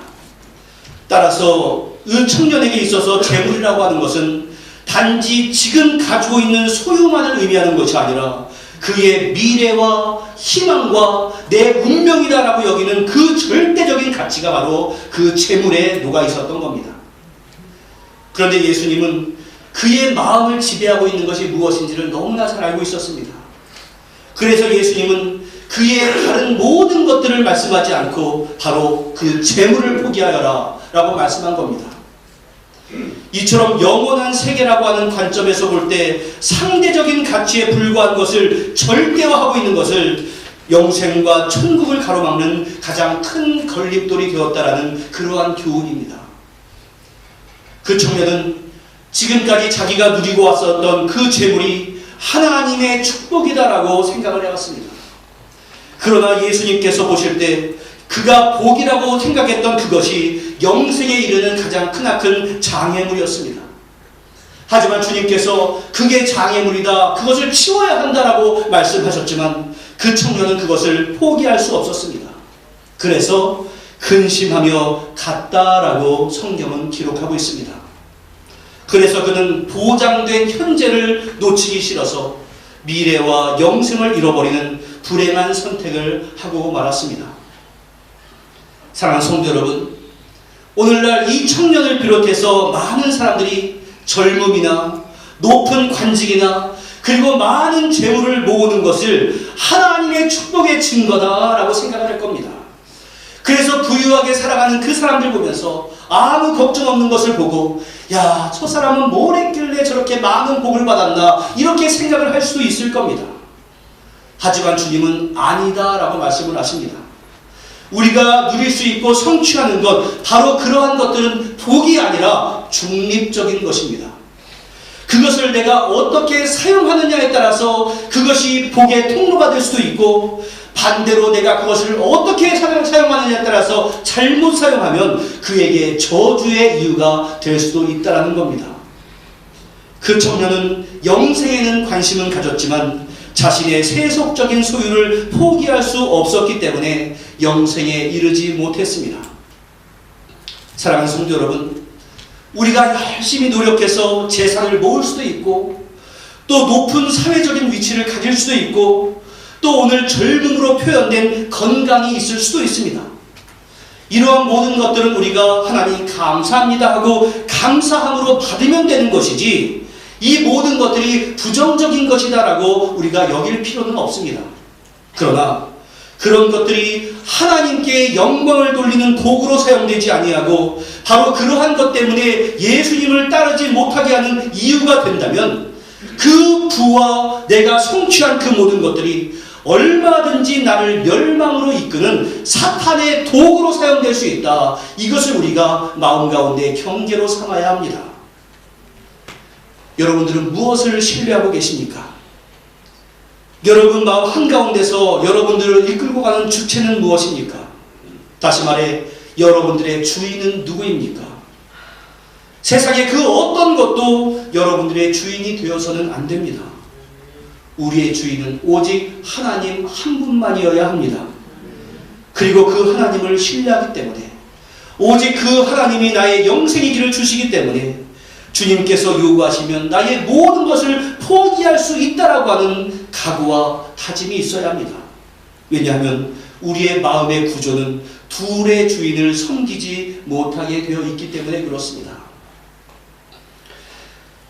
따라서 이 청년에게 있어서 재물이라고 하는 것은 단지 지금 가지고 있는 소유만을 의미하는 것이 아니라 그의 미래와 희망과 내 운명이다라고 여기는 그 절대적인 가치가 바로 그 재물에 녹아 있었던 겁니다. 그런데 예수님은 그의 마음을 지배하고 있는 것이 무엇인지를 너무나 잘 알고 있었습니다. 그래서 예수님은 그의 다른 모든 것들을 말씀하지 않고 바로 그 재물을 포기하여라 라고 말씀한 겁니다. 이처럼 영원한 세계라고 하는 관점에서 볼 때 상대적인 가치에 불과한 것을 절대화하고 있는 것을 영생과 천국을 가로막는 가장 큰 걸림돌이 되었다라는 그러한 교훈입니다. 그 청년은 지금까지 자기가 누리고 왔었던 그 재물이 하나님의 축복이다라고 생각을 해왔습니다. 그러나 예수님께서 보실 때 그가 복이라고 생각했던 그것이 영생에 이르는 가장 크나큰 장애물이었습니다. 하지만 주님께서 그게 장애물이다, 그것을 치워야 한다라고 말씀하셨지만 그 청년은 그것을 포기할 수 없었습니다. 그래서 근심하며 갔다라고 성경은 기록하고 있습니다. 그래서 그는 보장된 현재를 놓치기 싫어서 미래와 영생을 잃어버리는 불행한 선택을 하고 말았습니다. 사랑하는 성도 여러분, 오늘날 이 청년을 비롯해서 많은 사람들이 젊음이나 높은 관직이나 그리고 많은 재물을 모으는 것을 하나님의 축복의 증거다라고 생각을 할 겁니다. 그래서 부유하게 살아가는 그 사람들 보면서 아무 걱정 없는 것을 보고 야, 저 사람은 뭘 했길래 저렇게 많은 복을 받았나 이렇게 생각을 할 수도 있을 겁니다. 하지만 주님은 아니다라고 말씀을 하십니다. 우리가 누릴 수 있고 성취하는 것, 바로 그러한 것들은 복이 아니라 중립적인 것입니다. 그것을 내가 어떻게 사용하느냐에 따라서 그것이 복의 통로가 될 수도 있고, 반대로 내가 그것을 어떻게 사용하느냐에 따라서 잘못 사용하면 그에게 저주의 이유가 될 수도 있다는 겁니다. 그 청년은 영생에는 관심은 가졌지만 자신의 세속적인 소유를 포기할 수 없었기 때문에 영생에 이르지 못했습니다. 사랑하는 성도 여러분, 우리가 열심히 노력해서 재산을 모을 수도 있고 또 높은 사회적인 위치를 가질 수도 있고 또 오늘 젊음으로 표현된 건강이 있을 수도 있습니다. 이러한 모든 것들은 우리가 하나님 감사합니다 하고 감사함으로 받으면 되는 것이지 이 모든 것들이 부정적인 것이다라고 우리가 여길 필요는 없습니다. 그러나 그런 것들이 하나님께 영광을 돌리는 도구로 사용되지 아니하고 바로 그러한 것 때문에 예수님을 따르지 못하게 하는 이유가 된다면 그 부와 내가 성취한 그 모든 것들이 얼마든지 나를 멸망으로 이끄는 사탄의 도구로 사용될 수 있다. 이것을 우리가 마음 가운데 경계로 삼아야 합니다. 여러분들은 무엇을 신뢰하고 계십니까? 여러분 마음 한가운데서 여러분들을 이끌고 가는 주체는 무엇입니까? 다시 말해 여러분들의 주인은 누구입니까? 세상의 그 어떤 것도 여러분들의 주인이 되어서는 안 됩니다. 우리의 주인은 오직 하나님 한 분만이어야 합니다. 그리고 그 하나님을 신뢰하기 때문에 오직 그 하나님이 나의 영생의 길을 주시기 때문에 주님께서 요구하시면 나의 모든 것을 포기할 수 있다라고 하는 각오와 다짐이 있어야 합니다. 왜냐하면 우리의 마음의 구조는 둘의 주인을 섬기지 못하게 되어 있기 때문에 그렇습니다.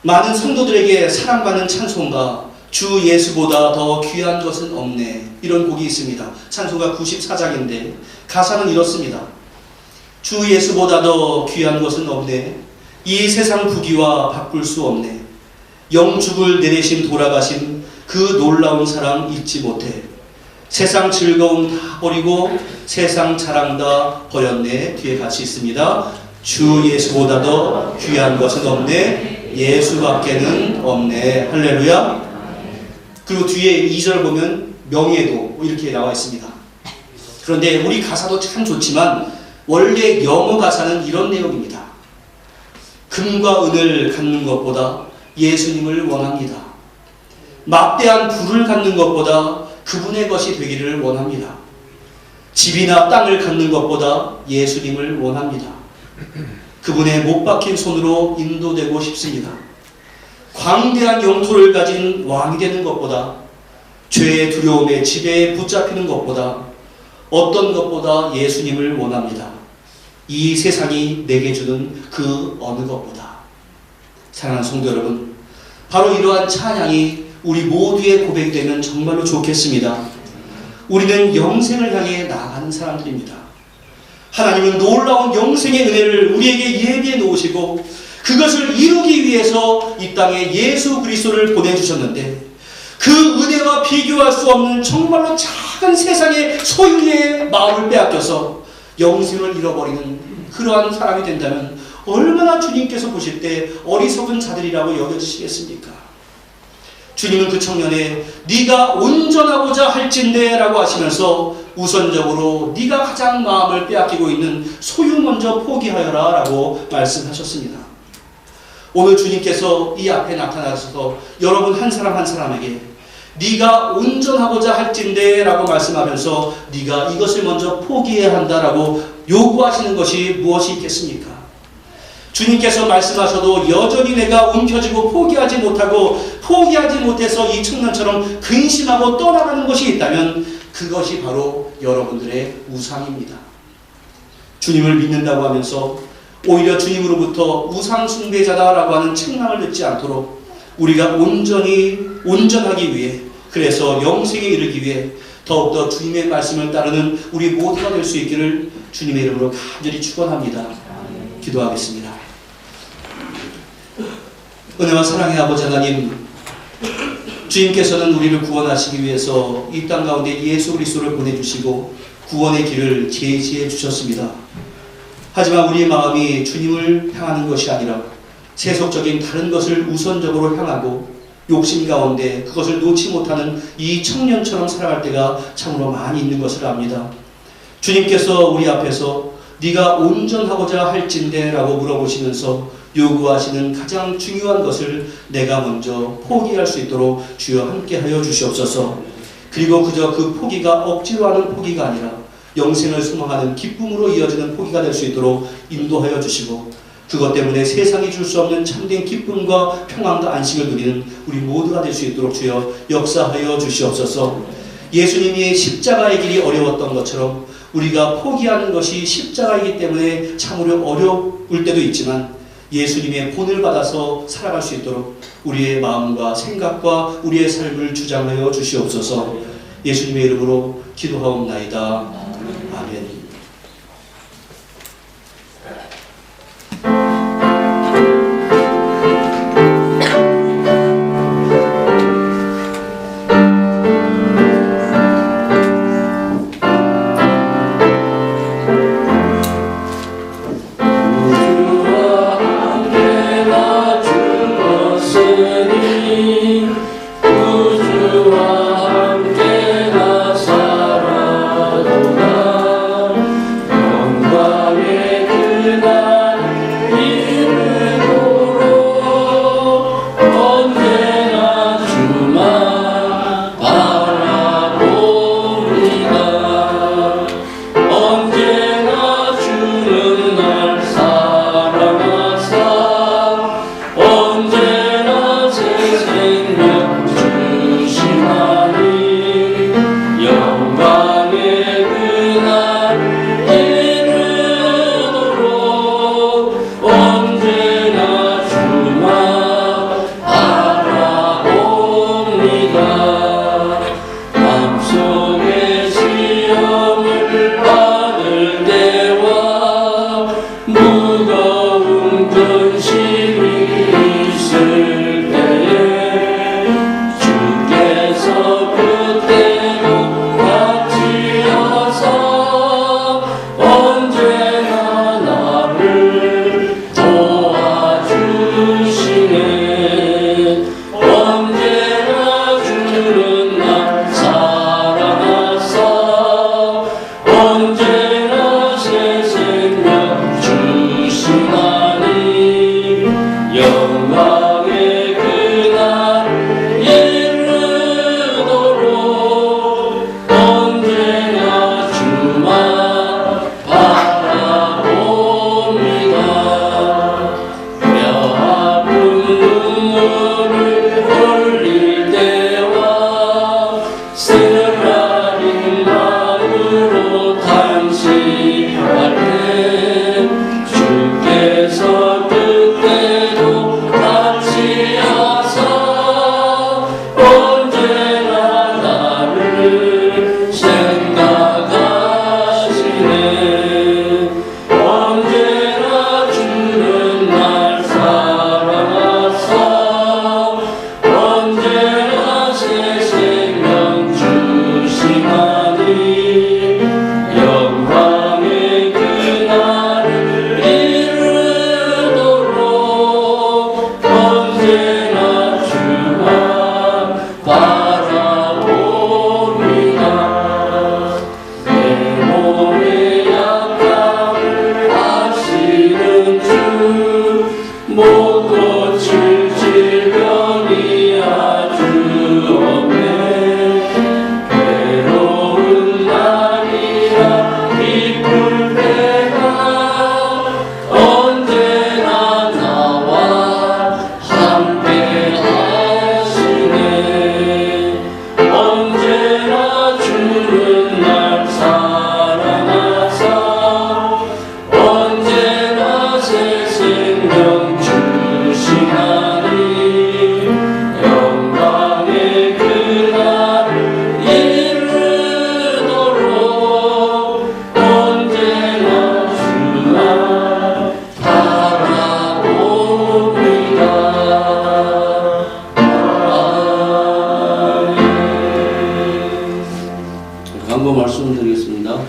많은 성도들에게 사랑받는 찬송가 주 예수보다 더 귀한 것은 없네, 이런 곡이 있습니다. 찬송가 94장인데 가사는 이렇습니다. 주 예수보다 더 귀한 것은 없네, 이 세상 부귀와 바꿀 수 없네, 영죽을 내리신 돌아가신 그 놀라운 사랑 잊지 못해, 세상 즐거움 다 버리고 세상 자랑 다 버렸네. 뒤에 같이 있습니다. 주 예수보다 더 귀한 것은 없네, 예수밖에는 없네. 할렐루야. 그리고 뒤에 2절 보면 명예도 이렇게 나와 있습니다. 그런데 우리 가사도 참 좋지만 원래 영어 가사는 이런 내용입니다. 금과 은을 갖는 것보다 예수님을 원합니다. 막대한 부를 갖는 것보다 그분의 것이 되기를 원합니다. 집이나 땅을 갖는 것보다 예수님을 원합니다. 그분의 못 박힌 손으로 인도되고 싶습니다. 광대한 영토를 가진 왕이 되는 것보다, 죄의 두려움에 지배에 붙잡히는 것보다, 어떤 것보다 예수님을 원합니다. 이 세상이 내게 주는 그 어느 것보다. 사랑하는 성도 여러분, 바로 이러한 찬양이 우리 모두의 고백이 되면 정말로 좋겠습니다. 우리는 영생을 향해 나아가는 사람들입니다. 하나님은 놀라운 영생의 은혜를 우리에게 예비해 놓으시고 그것을 이루기 위해서 이 땅에 예수 그리스도를 보내주셨는데 그 은혜와 비교할 수 없는 정말로 작은 세상의 소유의 마음을 빼앗겨서 영생을 잃어버리는 그러한 사람이 된다면 얼마나 주님께서 보실 때 어리석은 자들이라고 여겨지시겠습니까? 주님은 그 청년에 네가 온전하고자 할진대 라고 하시면서 우선적으로 네가 가장 마음을 빼앗기고 있는 소유 먼저 포기하여라 라고 말씀하셨습니다. 오늘 주님께서 이 앞에 나타나셔서 여러분 한 사람 한 사람에게 네가 온전하고자 할진대 라고 말씀하면서 네가 이것을 먼저 포기해야 한다라고 요구하시는 것이 무엇이 있겠습니까? 주님께서 말씀하셔도 여전히 내가 움켜쥐고 포기하지 못해서 이 청년처럼 근심하고 떠나가는 것이 있다면 그것이 바로 여러분들의 우상입니다. 주님을 믿는다고 하면서 오히려 주님으로부터 우상 숭배자다라고 하는 책망을 듣지 않도록 우리가 온전하기 위해, 그래서 영생에 이르기 위해 더욱더 주님의 말씀을 따르는 우리 모두가 될 수 있기를 주님의 이름으로 간절히 축원합니다. 기도하겠습니다. 은혜와 사랑의 아버지 하나님, 주님께서는 우리를 구원하시기 위해서 이 땅 가운데 예수 그리스도를 보내주시고 구원의 길을 제시해 주셨습니다. 하지만 우리의 마음이 주님을 향하는 것이 아니라 세속적인 다른 것을 우선적으로 향하고 욕심 가운데 그것을 놓지 못하는 이 청년처럼 살아갈 때가 참으로 많이 있는 것을 압니다. 주님께서 우리 앞에서 네가 온전하고자 할진대 라고 물어보시면서 요구하시는 가장 중요한 것을 내가 먼저 포기할 수 있도록 주여 함께하여 주시옵소서. 그리고 그저 그 포기가 억지로 하는 포기가 아니라 영생을 소망하는 기쁨으로 이어지는 포기가 될 수 있도록 인도하여 주시고, 그것 때문에 세상이 줄 수 없는 참된 기쁨과 평안과 안식을 누리는 우리 모두가 될 수 있도록 주여 역사하여 주시옵소서. 예수님이 십자가의 길이 어려웠던 것처럼 우리가 포기하는 것이 십자가이기 때문에 참으로 어려울 때도 있지만 예수님의 본을 받아서 살아갈 수 있도록 우리의 마음과 생각과 우리의 삶을 주장하여 주시옵소서. 예수님의 이름으로 기도하옵나이다. 아멘.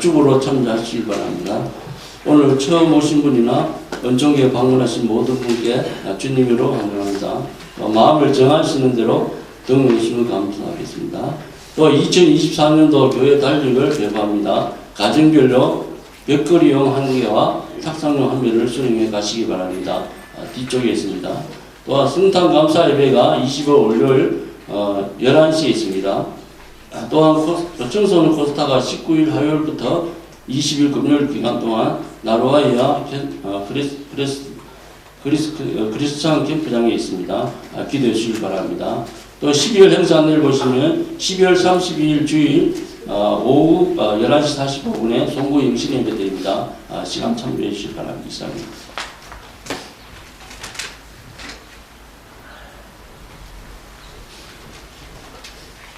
합죽으로 참여하시기 바랍니다. 오늘 처음 오신 분이나 은총교회 방문하신 모든 분께 주님으로 환영합니다. 마음을 정하시는 대로 등록하시면 감사하겠습니다. 또 2024년도 교회 달력을 배포합니다. 가정별로 벽걸이용 한 개와 탁상용 한 개를 수령해 가시기 바랍니다. 뒤쪽에 있습니다. 또 성탄 감사 예배가 25일 월요일 11시에 있습니다. 또한 청소년 코스타가 19일 화요일부터 20일 금요일 기간 동안 나로아이아 크리스찬 캠프장에 있습니다. 기도해 주시기 바랍니다. 또 12월 행사안을 보시면 12월 32일 주일 오후 11시 45분에 송구 영신 예배드립니다. 시간 참조해 주시기 바랍니다. 이상입니다.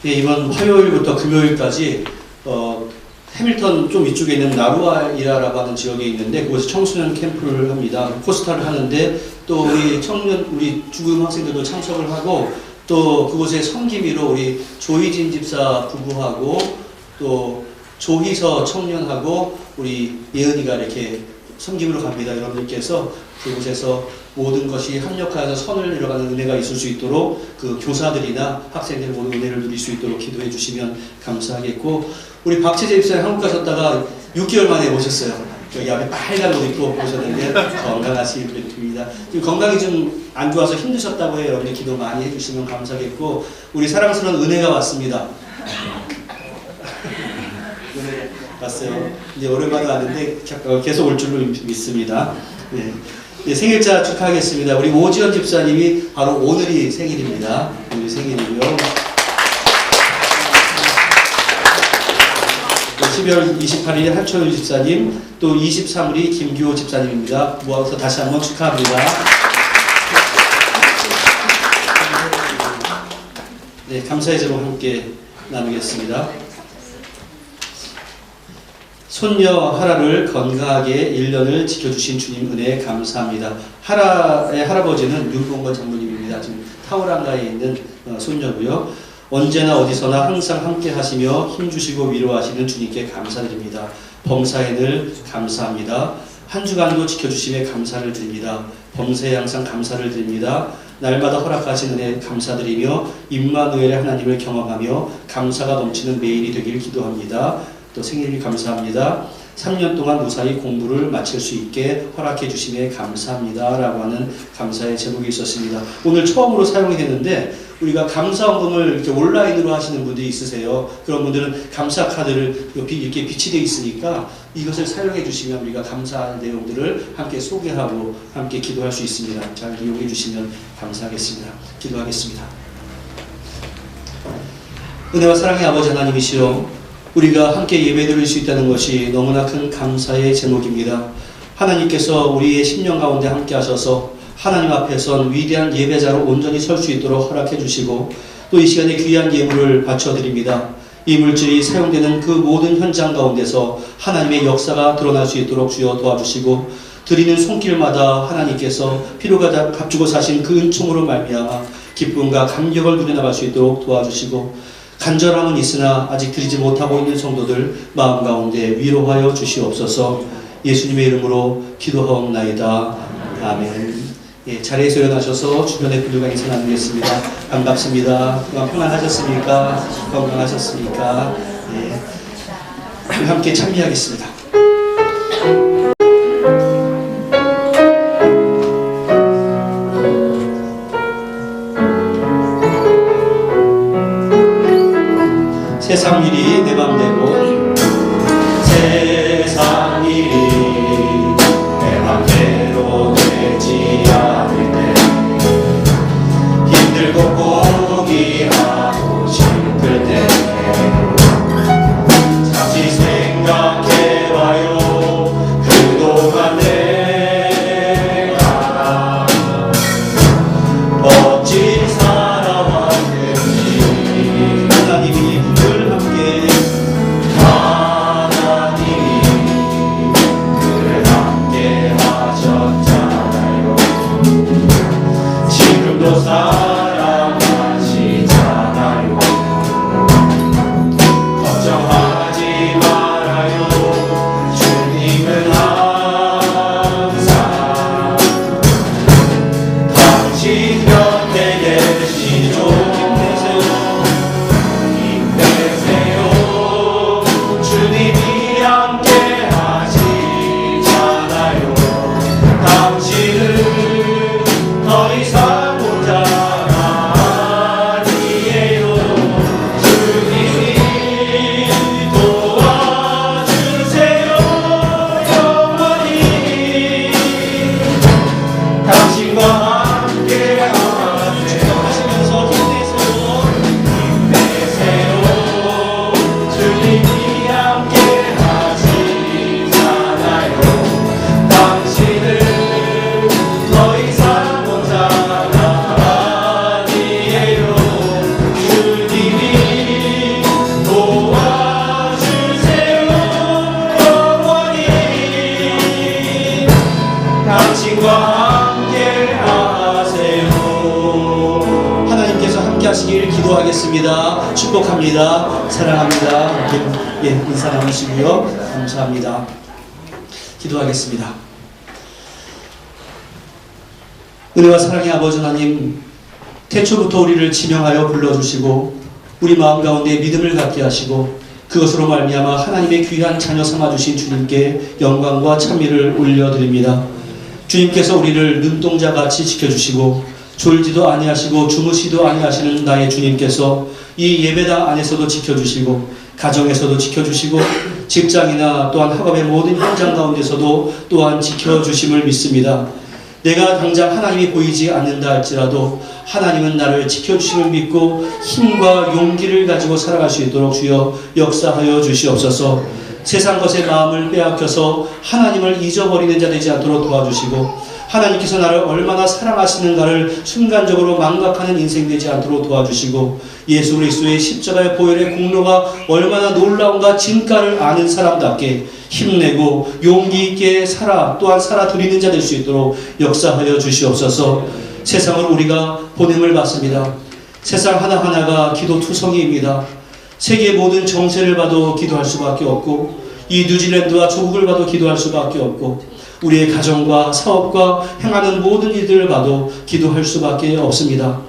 예, 이번 화요일부터 금요일까지 해밀턴 좀 위쪽에 있는 나루아이라라고 하는 지역에 있는데 그곳에 청소년 캠프를 합니다. 포스터를 하는데 또 우리 죽음 학생들도 참석을 하고 또 그곳에 섬기미로 우리 조희진 집사 부부하고 또 조희서 청년하고 우리 예은이가 이렇게 섬김으로 갑니다. 여러분들께서 그곳에서 모든 것이 합력하여서 선을 이뤄가는 은혜가 있을 수 있도록 그 교사들이나 학생들 모두 은혜를 누릴 수 있도록 기도해 주시면 감사하겠고, 우리 박채재 집사님 한국 가셨다가 6개월 만에 오셨어요. 여기 앞에 빨간 옷 입고 오셨는데 건강하시길 바랍니다. 지금 건강이 좀 안 좋아서 힘드셨다고 해요. 여러분들 기도 많이 해주시면 감사하겠고, 우리 사랑스러운 은혜가 왔습니다. 은혜 왔어요. 이제 오랜만에 왔는데 계속 올 줄로 믿습니다. 네. 네, 생일자 축하하겠습니다. 우리 오지연 집사님이 바로 오늘이 생일입니다. 오늘 생일이고요. 12월 28일에 한철우 집사님, 또 23일이 김규호 집사님입니다. 모아서 다시 한번 축하합니다. 네, 감사의 제로 함께 나누겠습니다. 손녀 하라를 건강하게 1년을 지켜주신 주님 은혜에 감사합니다. 하라의 할아버지는 윤봉건 장로님입니다. 지금 타오랑가에 있는 손녀고요. 언제나 어디서나 항상 함께 하시며 힘주시고 위로하시는 주님께 감사드립니다. 범사에 늘 감사합니다. 한 주간도 지켜주심에 감사를 드립니다. 범사에 항상 감사를 드립니다. 날마다 허락하신 은혜 감사드리며 임마누엘의 하나님을 경험하며 감사가 넘치는 매일이 되길 기도합니다. 또 생일이 감사합니다. 3년 동안 무사히 공부를 마칠 수 있게 허락해 주심에 감사합니다. 라고 하는 감사의 제목이 있었습니다. 오늘 처음으로 사용이 되는데, 우리가 감사원금을 이렇게 온라인으로 하시는 분들이 있으세요. 그런 분들은 감사 카드를 이렇게 빛이 되어 있으니까 이것을 사용해 주시면 우리가 감사한 내용들을 함께 소개하고 함께 기도할 수 있습니다. 잘 이용해 주시면 감사하겠습니다. 기도하겠습니다. 은혜와 사랑의 아버지 하나님이시여, 우리가 함께 예배드릴 수 있다는 것이 너무나 큰 감사의 제목입니다. 하나님께서 우리의 심령 가운데 함께 하셔서 하나님 앞에선 위대한 예배자로 온전히 설 수 있도록 허락해 주시고, 또 이 시간에 귀한 예물을 바쳐드립니다. 이 물질이 사용되는 그 모든 현장 가운데서 하나님의 역사가 드러날 수 있도록 주여 도와주시고, 드리는 손길마다 하나님께서 피로가 값주고 사신 그 은총으로 말미암아 기쁨과 감격을 누려나갈 수 있도록 도와주시고, 간절함은 있으나 아직 드리지 못하고 있는 성도들 마음 가운데 위로하여 주시옵소서. 예수님의 이름으로 기도하옵나이다. 아멘. 예, 자리에서 일어나셔서 주변의 분들과 인사 나누겠습니다. 반갑습니다. 그동안 평안하셨습니까? 건강하셨습니까? 예, 함께 참여하겠습니다. 세상 일이 내 맘대로, 세상 일이 내 맘대로 되지 않을 때, 힘들고 포기하고 싶을 때 잠시 생각해봐요. 그동안 내가 멋진 살아왔는지, 하나님이 기도하겠습니다. 축복합니다. 사랑합니다. 예, 인사 나누시고요. 감사합니다. 기도하겠습니다. 은혜와 사랑의 아버지 하나님, 태초부터 우리를 지명하여 불러주시고 우리 마음 가운데 믿음을 갖게 하시고 그것으로 말미암아 하나님의 귀한 자녀 삼아주신 주님께 영광과 찬미를 올려드립니다. 주님께서 우리를 눈동자같이 지켜주시고 졸지도 아니하시고 주무시도 아니하시는 나의 주님께서 이 예배당 안에서도 지켜주시고 가정에서도 지켜주시고 직장이나 또한 학업의 모든 현장 가운데서도 또한 지켜주심을 믿습니다. 내가 당장 하나님이 보이지 않는다 할지라도 하나님은 나를 지켜주심을 믿고 힘과 용기를 가지고 살아갈 수 있도록 주여 역사하여 주시옵소서. 세상 것에 마음을 빼앗겨서 하나님을 잊어버리는 자 되지 않도록 도와주시고 하나님께서 나를 얼마나 사랑하시는가를 순간적으로 망각하는 인생 되지 않도록 도와주시고 예수 그리스도의 십자가의 보혈의 공로가 얼마나 놀라운가 진가를 아는 사람답게 힘내고 용기 있게 또한 살아드리는 자 될 수 있도록 역사하여 주시옵소서. 세상을 우리가 보냄을 받습니다. 세상 하나하나가 기도투성이입니다. 세계의 모든 정세를 봐도 기도할 수밖에 없고 이 뉴질랜드와 조국을 봐도 기도할 수밖에 없고 우리의 가정과 사업과 행하는 모든 일들을 봐도 기도할 수밖에 없습니다.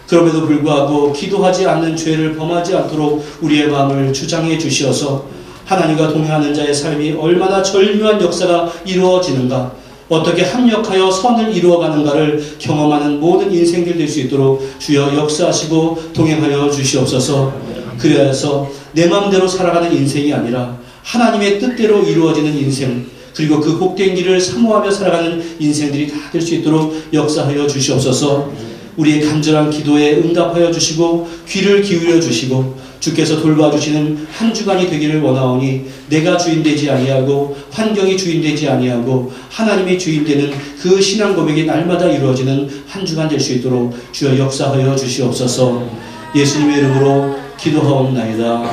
그럼에도 불구하고 기도하지 않는 죄를 범하지 않도록 우리의 마음을 주장해 주시어서 하나님과 동행하는 자의 삶이 얼마나 절묘한 역사가 이루어지는가, 어떻게 합력하여 선을 이루어가는가를 경험하는 모든 인생들 될 수 있도록 주여 역사하시고 동행하여 주시옵소서. 그래서 내 마음대로 살아가는 인생이 아니라 하나님의 뜻대로 이루어지는 인생, 그리고 그 복된 길을 사모하며 살아가는 인생들이 다 될 수 있도록 역사하여 주시옵소서. 우리의 간절한 기도에 응답하여 주시고 귀를 기울여 주시고 주께서 돌봐주시는 한 주간이 되기를 원하오니 내가 주인되지 아니하고 환경이 주인되지 아니하고 하나님이 주인되는 그 신앙 고백이 날마다 이루어지는 한 주간 될 수 있도록 주여 역사하여 주시옵소서. 예수님의 이름으로 기도하옵나이다.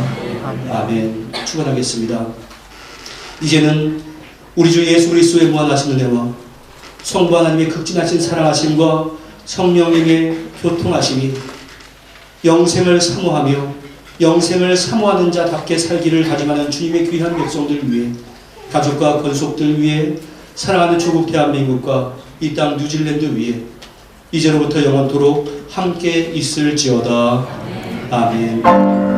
아멘. 축원하겠습니다. 이제는 우리 주 예수 그리스도의 무한하신 은혜와 성부 하나님의 극진하신 사랑하심과 성령님의 교통하심이 영생을 사모하며 영생을 사모하는 자답게 살기를 다짐하는 주님의 귀한 백성들 위해, 가족과 권속들 위해, 사랑하는 조국 대한민국과 이 땅 뉴질랜드 위해 이제로부터 영원토록 함께 있을지어다. 아멘.